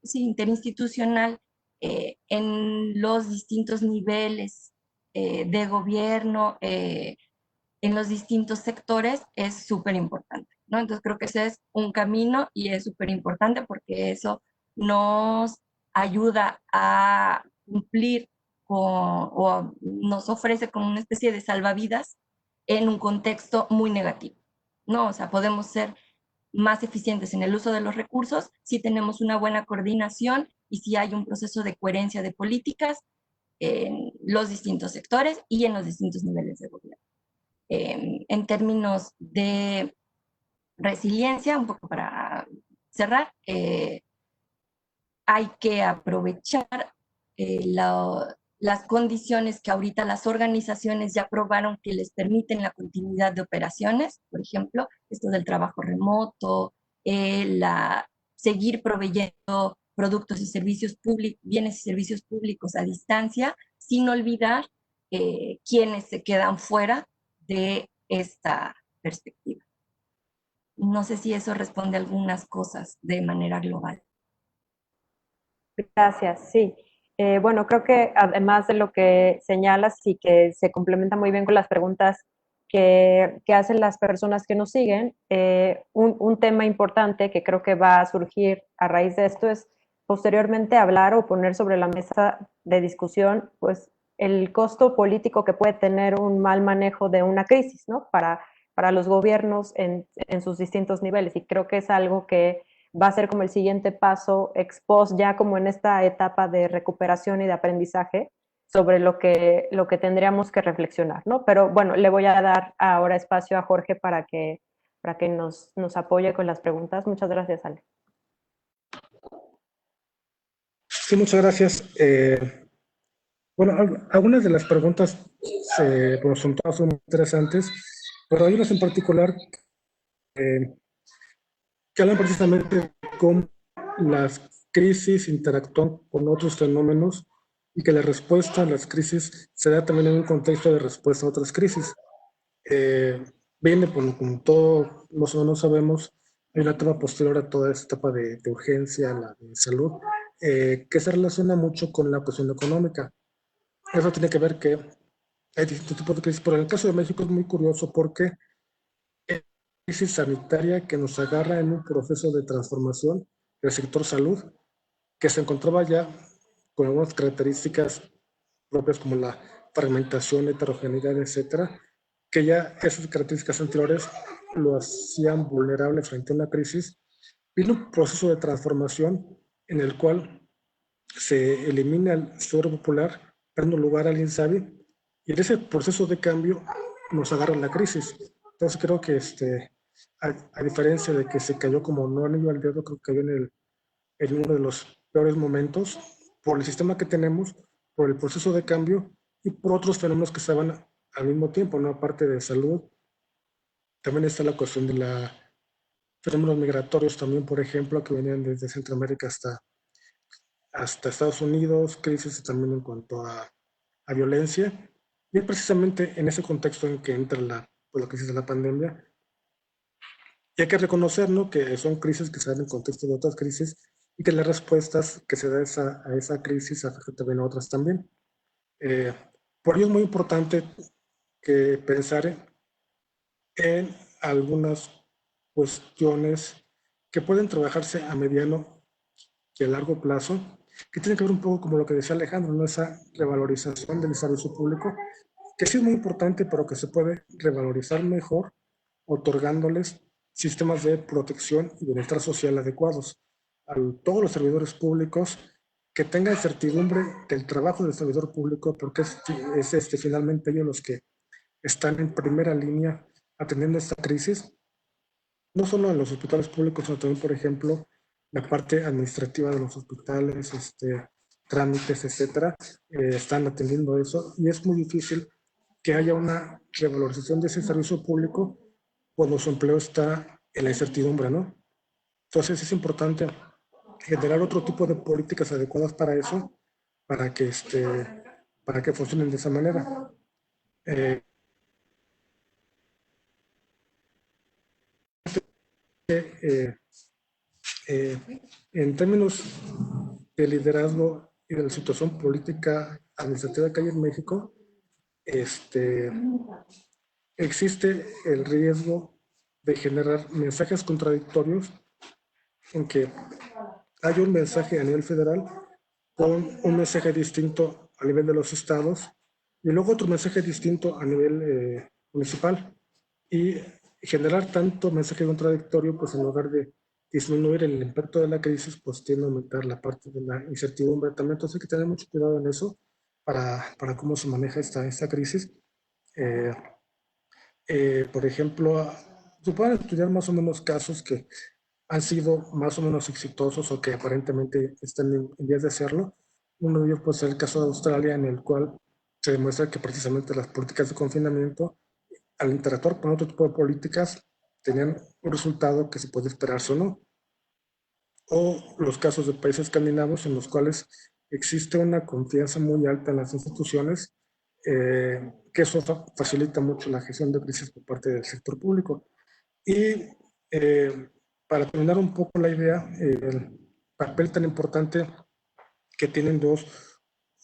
sí, interinstitucional en los distintos niveles de gobierno en los distintos sectores es súper importante, ¿no? Entonces creo que ese es un camino y es súper importante porque eso nos ayuda a cumplir o nos ofrece como una especie de salvavidas en un contexto muy negativo, ¿no? O sea, podemos ser más eficientes en el uso de los recursos si tenemos una buena coordinación y si hay un proceso de coherencia de políticas en los distintos sectores y en los distintos niveles de gobierno. En términos de resiliencia, un poco para cerrar, hay que aprovechar las condiciones que ahorita las organizaciones ya probaron que les permiten la continuidad de operaciones, por ejemplo, esto del trabajo remoto, seguir proveyendo productos y servicios públicos, bienes y servicios públicos a distancia, sin olvidar quienes se quedan fuera de esta perspectiva. No sé si eso responde a algunas cosas de manera global.
Gracias, sí. Bueno, creo que además de lo que señalas y que se complementa muy bien con las preguntas que hacen las personas que nos siguen, un tema importante que creo que va a surgir a raíz de esto es posteriormente hablar o poner sobre la mesa de discusión, pues, el costo político que puede tener un mal manejo de una crisis, ¿no? Para los gobiernos en sus distintos niveles. Y creo que es algo que va a ser como el siguiente paso ex post, ya como en esta etapa de recuperación y de aprendizaje sobre lo que tendríamos que reflexionar, ¿no? Pero bueno, le voy a dar ahora espacio a Jorge para que nos apoye con las preguntas. Muchas gracias, Ale.
Sí, muchas gracias. Bueno, algunas de las preguntas bueno, son todas muy interesantes, pero hay unas en particular que hablan precisamente de cómo las crisis interactúan con otros fenómenos y que la respuesta a las crisis se da también en un contexto de respuesta a otras crisis. Eh, Viene, como todos más o menos sabemos, hay una etapa posterior a toda esta etapa de urgencia, la de salud, que se relaciona mucho con la cuestión económica. Eso tiene que ver que hay distintos tipos de crisis, pero en el caso de México es muy curioso porque es una crisis sanitaria que nos agarra en un proceso de transformación del sector salud, que se encontraba ya con algunas características propias como la fragmentación, heterogeneidad, etcétera, que ya esas características anteriores lo hacían vulnerable frente a una crisis. Vino un proceso de transformación en el cual se elimina el seguro popular, dando lugar al INSABI, y en ese proceso de cambio nos agarra la crisis. Entonces creo que a diferencia de que se cayó como no anillo al dedo, creo que cayó en uno de los peores momentos por el sistema que tenemos, por el proceso de cambio y por otros fenómenos que estaban al mismo tiempo, ¿no? Aparte de salud, también está la cuestión de los fenómenos migratorios también, por ejemplo, que venían desde Centroamérica hasta Estados Unidos, crisis también en cuanto a violencia. Y es precisamente en ese contexto en que entra la crisis de la pandemia. Y hay que reconocer, ¿no?, que son crisis que se dan en el contexto de otras crisis y que las respuestas que se dan a esa crisis afectan también a otras también. Eh, por ello es muy importante que pensar en algunas cuestiones que pueden trabajarse a mediano y a largo plazo, que tiene que ver un poco como lo que decía Alejandro, ¿no? Esa revalorización del servicio público, que sí es muy importante, pero que se puede revalorizar mejor otorgándoles sistemas de protección y bienestar social adecuados a todos los servidores públicos, que tengan certidumbre del trabajo del servidor público, porque es finalmente ellos los que están en primera línea atendiendo esta crisis, no solo en los hospitales públicos, sino también, por ejemplo, la parte administrativa de los hospitales, trámites, etcétera, están atendiendo eso, y es muy difícil que haya una revalorización de ese servicio público cuando su empleo está en la incertidumbre, ¿no? Entonces es importante generar otro tipo de políticas adecuadas para eso, para que, para que funcionen de esa manera. Eh, eh, eh, en términos de liderazgo y de la situación política administrativa que hay en México, este, existe el riesgo de generar mensajes contradictorios en que hay un mensaje a nivel federal con un mensaje distinto a nivel de los estados y luego otro mensaje distinto a nivel municipal. Y generar tanto mensaje contradictorio, pues en lugar de disminuir el impacto de la crisis, pues tiende a aumentar la parte de la incertidumbre también. Entonces hay que tener mucho cuidado en eso para cómo se maneja esta crisis. Eh, por ejemplo, se pueden estudiar más o menos casos que han sido más o menos exitosos o que aparentemente están en vías de serlo. Uno de ellos puede ser el caso de Australia, en el cual se demuestra que precisamente las políticas de confinamiento, al interactuar con otro tipo de políticas, tenían un resultado que se puede esperarse o no. O los casos de países escandinavos en los cuales existe una confianza muy alta en las instituciones, que eso facilita mucho la gestión de crisis por parte del sector público. Y para terminar un poco la idea, el papel tan importante que tienen dos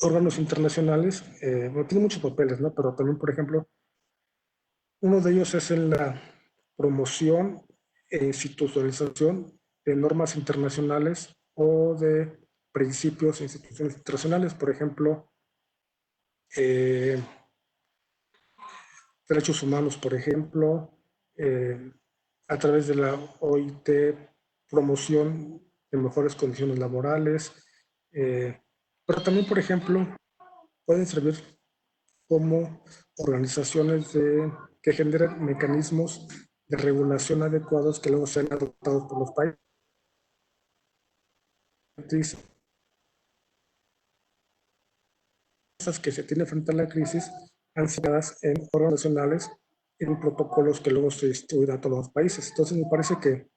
órganos internacionales, bueno, tienen muchos papeles, ¿no? Pero también, por ejemplo, uno de ellos es en la promoción e institucionalización de normas internacionales o de principios e instituciones internacionales, por ejemplo, eh, derechos humanos, por ejemplo, a través de la OIT, promoción de mejores condiciones laborales, pero también, por ejemplo, pueden servir como organizaciones que generen mecanismos de regulación adecuados que luego sean adoptados por los países que se tienen frente a la crisis han sido dadas en órganos nacionales en protocolos que luego se distribuirán a todos los países. Entonces me parece que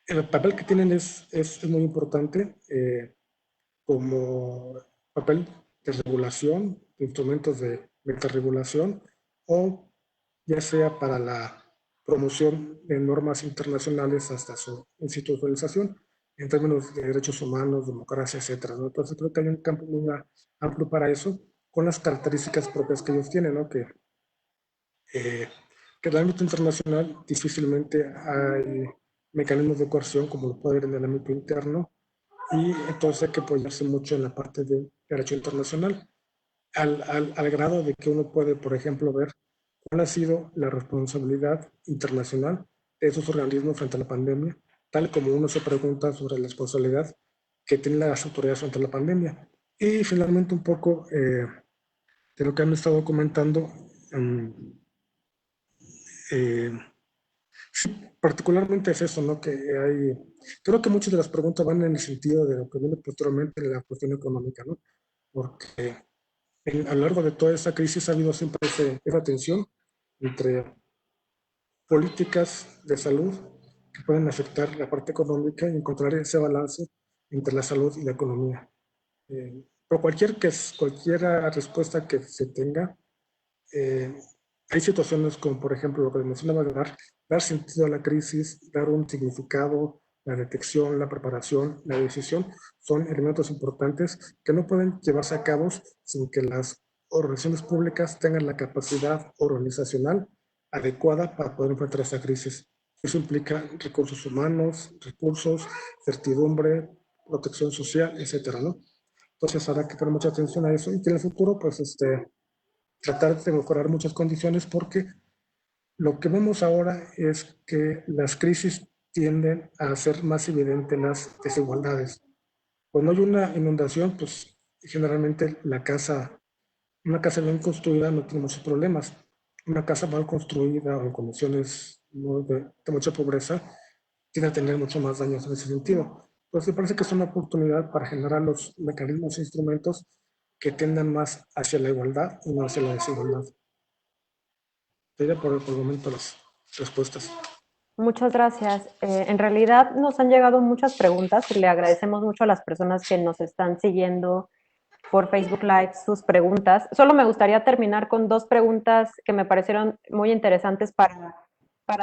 el papel que tienen es muy importante, como papel de regulación, de instrumentos de metaregulación, o ya sea para la promoción de normas internacionales hasta su institucionalización en términos de derechos humanos, democracia, etcétera, ¿no? Entonces creo que hay un campo muy amplio para eso, con las características propias que ellos tienen, ¿no? Eh, que en el ámbito internacional difícilmente hay mecanismos de coerción como lo puede haber en el ámbito interno, y entonces hay que apoyarse mucho en la parte de derecho internacional, al grado de que uno puede, por ejemplo, ver cuál ha sido la responsabilidad internacional de esos organismos frente a la pandemia, tal como uno se pregunta sobre la responsabilidad que tienen las autoridades frente a la pandemia. Y finalmente un poco de lo que han estado comentando, eh, particularmente es eso, ¿no? Que hay, creo que muchas de las preguntas van en el sentido de lo que viene posteriormente en la cuestión económica, ¿no? Porque a lo largo de toda esta crisis ha habido siempre esa tensión entre políticas de salud que pueden afectar la parte económica y encontrar ese balance entre la salud y la economía. Pero cualquier respuesta que se tenga, eh, hay situaciones como, por ejemplo, lo que mencionaba de dar sentido a la crisis, dar un significado, la detección, la preparación, la decisión, son elementos importantes que no pueden llevarse a cabo sin que las organizaciones públicas tengan la capacidad organizacional adecuada para poder enfrentar esta crisis. Eso implica recursos humanos, recursos, certidumbre, protección social, etcétera, ¿no? Entonces habrá que poner mucha atención a eso y que en el futuro, pues, tratar de mejorar muchas condiciones, porque lo que vemos ahora es que las crisis tienden a hacer más evidentes las desigualdades. Cuando hay una inundación, pues generalmente una casa bien construida no tiene muchos problemas. Una casa mal construida o en condiciones de mucha pobreza tiende a tener mucho más daños en ese sentido. Pues me parece que es una oportunidad para generar los mecanismos e instrumentos que tendan más hacia la igualdad y no hacia la desigualdad. Sería por el momento las respuestas.
Muchas gracias. En realidad nos han llegado muchas preguntas y le agradecemos mucho a las personas que nos están siguiendo por Facebook Live sus preguntas. Solo me gustaría terminar con dos preguntas que me parecieron muy interesantes para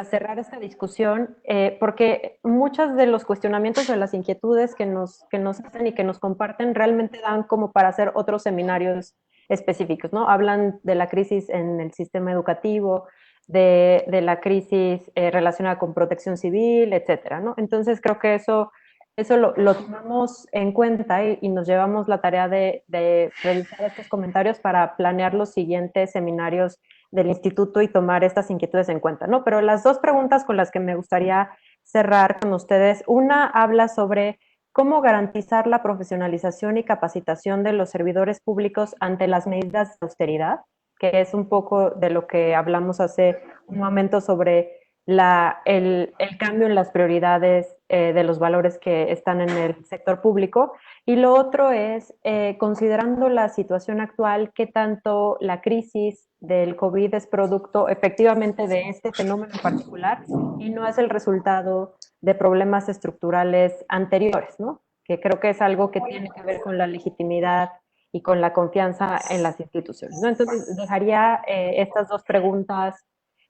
cerrar esta discusión, porque muchos de los cuestionamientos o de las inquietudes que nos hacen y que nos comparten realmente dan como para hacer otros seminarios específicos, ¿no? Hablan de la crisis en el sistema educativo, de la crisis relacionada con protección civil, etcétera, ¿no? Entonces creo que eso lo tomamos en cuenta y nos llevamos la tarea de revisar estos comentarios para planear los siguientes seminarios del instituto y tomar estas inquietudes en cuenta, ¿no? Pero las dos preguntas con las que me gustaría cerrar con ustedes, una habla sobre cómo garantizar la profesionalización y capacitación de los servidores públicos ante las medidas de austeridad, que es un poco de lo que hablamos hace un momento sobre el cambio en las prioridades de los valores que están en el sector público. Y lo otro es, considerando la situación actual, qué tanto la crisis del COVID es producto efectivamente de este fenómeno en particular y no es el resultado de problemas estructurales anteriores, ¿no? Que creo que es algo que tiene que ver con la legitimidad y con la confianza en las instituciones, ¿no? Entonces, dejaría estas dos preguntas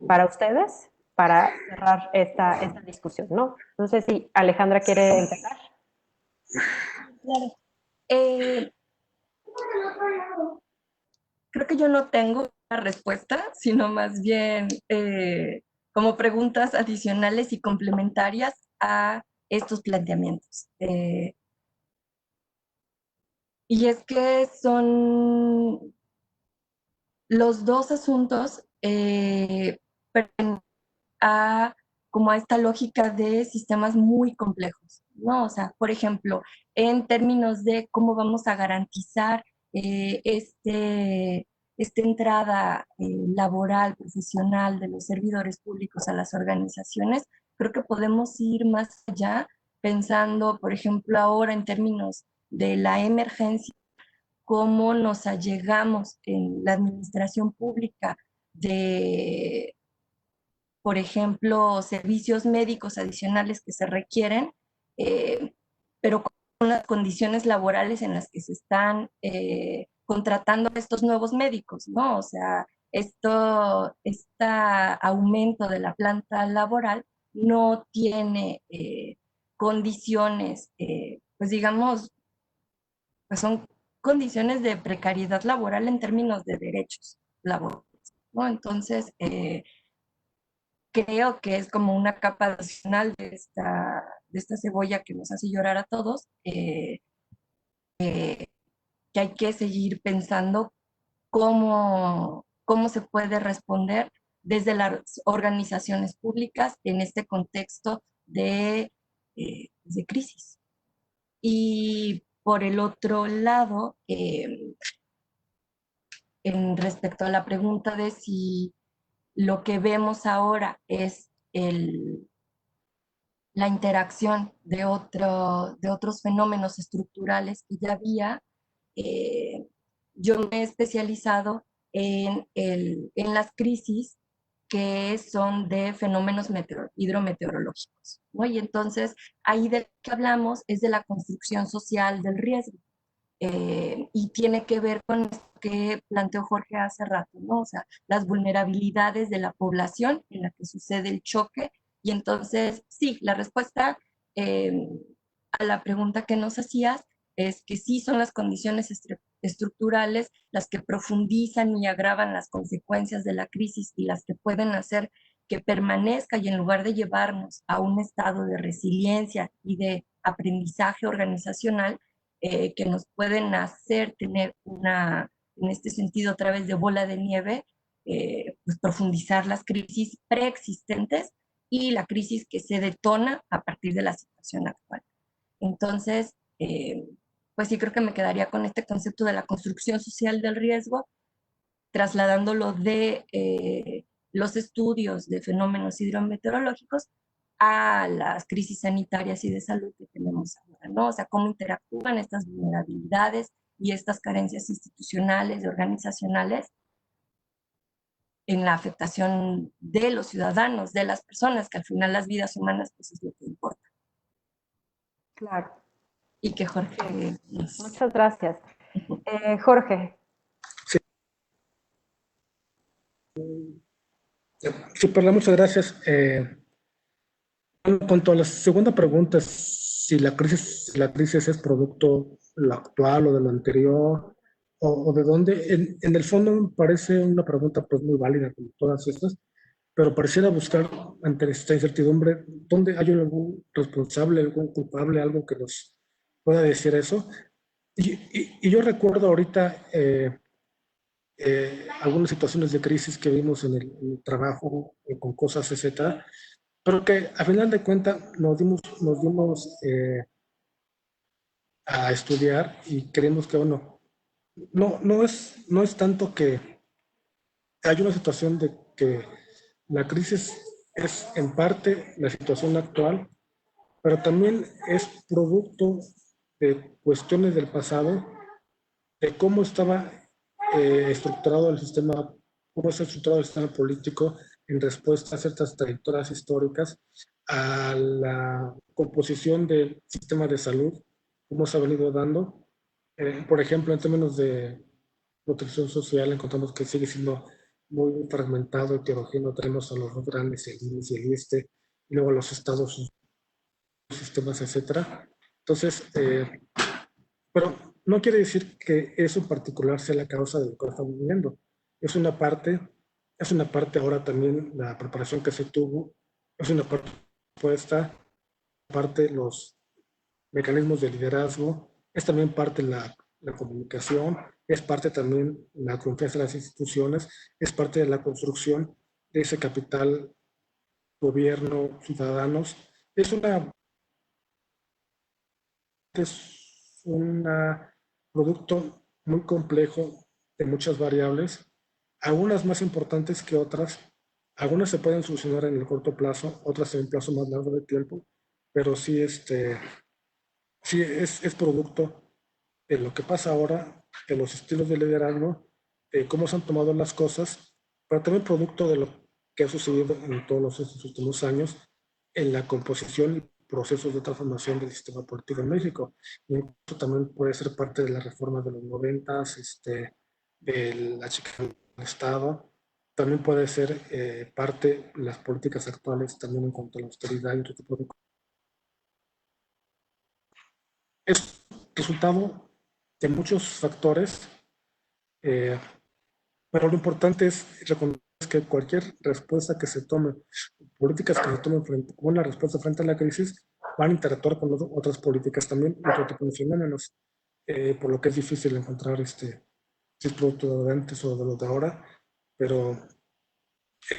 para ustedes para cerrar esta discusión, ¿no? No sé si Alejandra quiere empezar.
Claro. Creo que yo no tengo una respuesta, sino más bien como preguntas adicionales y complementarias a estos planteamientos. Y es que son los dos asuntos a como a esta lógica de sistemas muy complejos, ¿no? O sea, por ejemplo, en términos de cómo vamos a garantizar esta entrada laboral, profesional de los servidores públicos a las organizaciones, creo que podemos ir más allá pensando, por ejemplo, ahora en términos de la emergencia, cómo nos allegamos en la administración pública de, por ejemplo, servicios médicos adicionales que se requieren, pero con las condiciones laborales en las que se están contratando estos nuevos médicos, ¿no? O sea, este aumento de la planta laboral no tiene condiciones, pues digamos, pues son condiciones de precariedad laboral en términos de derechos laborales, ¿no? Entonces, creo que es como una capa adicional de esta cebolla que nos hace llorar a todos, que hay que seguir pensando cómo se puede responder desde las organizaciones públicas en este contexto de crisis. Y por el otro lado, en respecto a la pregunta de si lo que vemos ahora es la interacción de otros fenómenos estructurales que ya había, yo me he especializado en las crisis que son de fenómenos hidrometeorológicos, ¿no? Y entonces ahí de lo que hablamos es de la construcción social del riesgo. Y tiene que ver con lo que planteó Jorge hace rato, ¿no? O sea, las vulnerabilidades de la población en la que sucede el choque. Y entonces, sí, la respuesta eh, a la pregunta que nos hacías es que sí son las condiciones estructurales las que profundizan y agravan las consecuencias de la crisis y las que pueden hacer que permanezca y en lugar de llevarnos a un estado de resiliencia y de aprendizaje organizacional, que nos pueden hacer tener en este sentido, a través de bola de nieve, pues profundizar las crisis preexistentes y la crisis que se detona a partir de la situación actual. Entonces, pues sí creo que me quedaría con este concepto de la construcción social del riesgo, trasladándolo de los estudios de fenómenos hidrometeorológicos a las crisis sanitarias y de salud que tenemos ahora, ¿no? O sea, cómo interactúan estas vulnerabilidades y estas carencias institucionales y organizacionales en la afectación de los ciudadanos, de las personas, que al final las vidas humanas pues es lo que importa.
Claro.
Y que Jorge...
Muchas gracias. Jorge.
Sí. Sí, perdón, muchas gracias. En cuanto a la segunda pregunta, si la crisis es producto de lo actual o de lo anterior, o de dónde. En el fondo me parece una pregunta pues muy válida como todas estas, pero pareciera buscar ante esta incertidumbre dónde hay algún responsable, algún culpable, algo que nos pueda decir eso. Y yo recuerdo ahorita algunas situaciones de crisis que vimos en el trabajo con cosas, etcétera, pero que a final de cuentas nos dimos a estudiar y creemos que, bueno, no es tanto que hay una situación de que la crisis es en parte la situación actual, pero también es producto de cuestiones del pasado, de cómo estaba estructurado el sistema, cómo está estructurado el sistema político en respuesta a ciertas trayectorias históricas, a la composición del sistema de salud, cómo se ha venido dando. Por ejemplo, en términos de protección social, encontramos que sigue siendo muy fragmentado y heterogéneo. Tenemos a los dos grandes, el IMSS y el ISSSTE, y luego a los estados, los sistemas, etcétera. Entonces, pero no quiere decir que eso en particular sea la causa de lo que estamos viviendo. Es una parte, es una parte ahora también la preparación que se tuvo, es una parte puesta, parte los mecanismos de liderazgo, es también parte la comunicación, es parte también la confianza en las instituciones, es parte de la construcción de ese capital gobierno, ciudadanos. Es un producto muy complejo de muchas variables, algunas más importantes que otras. Algunas se pueden solucionar en el corto plazo, otras en un plazo más largo de tiempo, pero sí, sí es producto de lo que pasa ahora, de los estilos de liderazgo, de cómo se han tomado las cosas, pero también producto de lo que ha sucedido en todos estos últimos años en la composición y procesos de transformación del sistema político en México. Y eso también puede ser parte de la reforma de los 90, de la chica del Estado. También puede ser parte de las políticas actuales también en cuanto a la austeridad y otro tipo de cosas. Es resultado de muchos factores, eh, pero lo importante es reconocer que cualquier respuesta que se tome, políticas que se tomen frente, una respuesta frente a la crisis, van a interactuar con otras políticas también, otro tipo de fenómenos, por lo que es difícil encontrar si es producto de antes o de lo de ahora, pero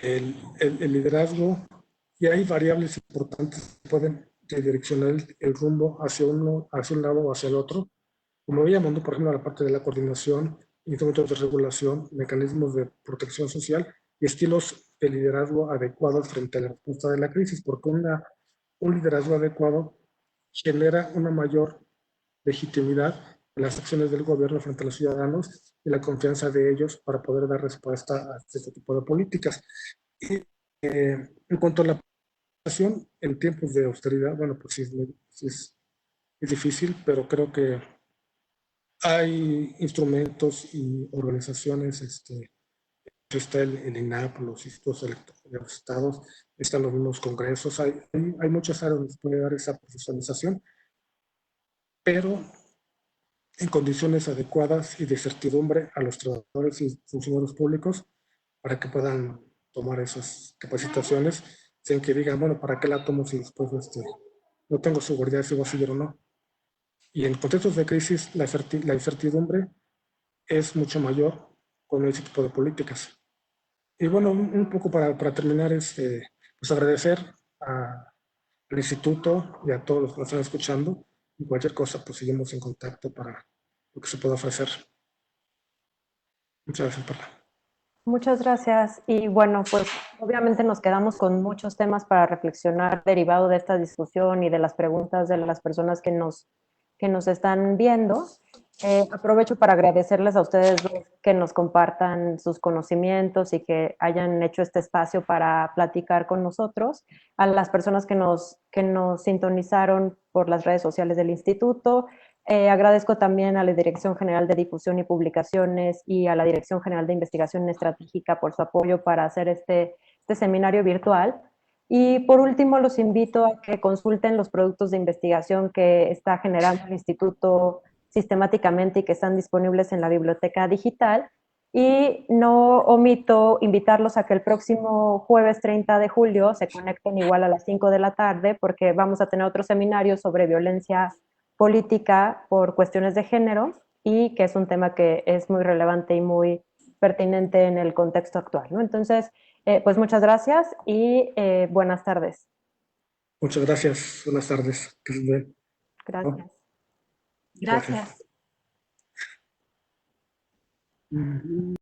el liderazgo, y hay variables importantes que pueden redireccionar el rumbo hacia un lado o hacia el otro, como voy llamando, por ejemplo, a la parte de la coordinación, instrumentos de regulación, mecanismos de protección social y estilos de liderazgo adecuados frente a la respuesta de la crisis, porque un liderazgo adecuado genera una mayor legitimidad en las acciones del gobierno frente a los ciudadanos y la confianza de ellos para poder dar respuesta a este tipo de políticas. Y en cuanto a la situación en tiempos de austeridad, bueno, pues sí es difícil, pero creo que hay instrumentos y organizaciones, está el INAP, los institutos electorales de los estados, están los mismos congresos, hay muchas áreas donde se puede dar esa profesionalización, pero en condiciones adecuadas y de certidumbre a los trabajadores y funcionarios públicos para que puedan tomar esas capacitaciones sin que digan, bueno, ¿para qué la tomo si después no tengo seguridad si va a seguir o no? Y en contextos de crisis, la incertidumbre es mucho mayor con ese tipo de políticas. Y bueno, un poco para terminar, pues agradecer al instituto y a todos los que nos están escuchando. Y cualquier cosa, pues seguimos en contacto para lo que se pueda ofrecer. Muchas gracias, Perla.
Muchas gracias. Y bueno, pues obviamente nos quedamos con muchos temas para reflexionar derivado de esta discusión y de las preguntas de las personas que nos están viendo. Aprovecho para agradecerles a ustedes dos que nos compartan sus conocimientos y que hayan hecho este espacio para platicar con nosotros, a las personas que nos sintonizaron por las redes sociales del instituto. Agradezco también a la Dirección General de Difusión y Publicaciones y a la Dirección General de Investigación Estratégica por su apoyo para hacer este seminario virtual. Y por último, los invito a que consulten los productos de investigación que está generando el Instituto sistemáticamente y que están disponibles en la biblioteca digital. Y no omito invitarlos a que el próximo jueves 30 de julio se conecten igual a las 5 de la tarde, porque vamos a tener otro seminario sobre violencia política por cuestiones de género, y que es un tema que es muy relevante y muy pertinente en el contexto actual, ¿no? Entonces, pues muchas gracias y buenas tardes.
Muchas gracias. Buenas tardes. Que estés bien.
Gracias.
Gracias.
Gracias.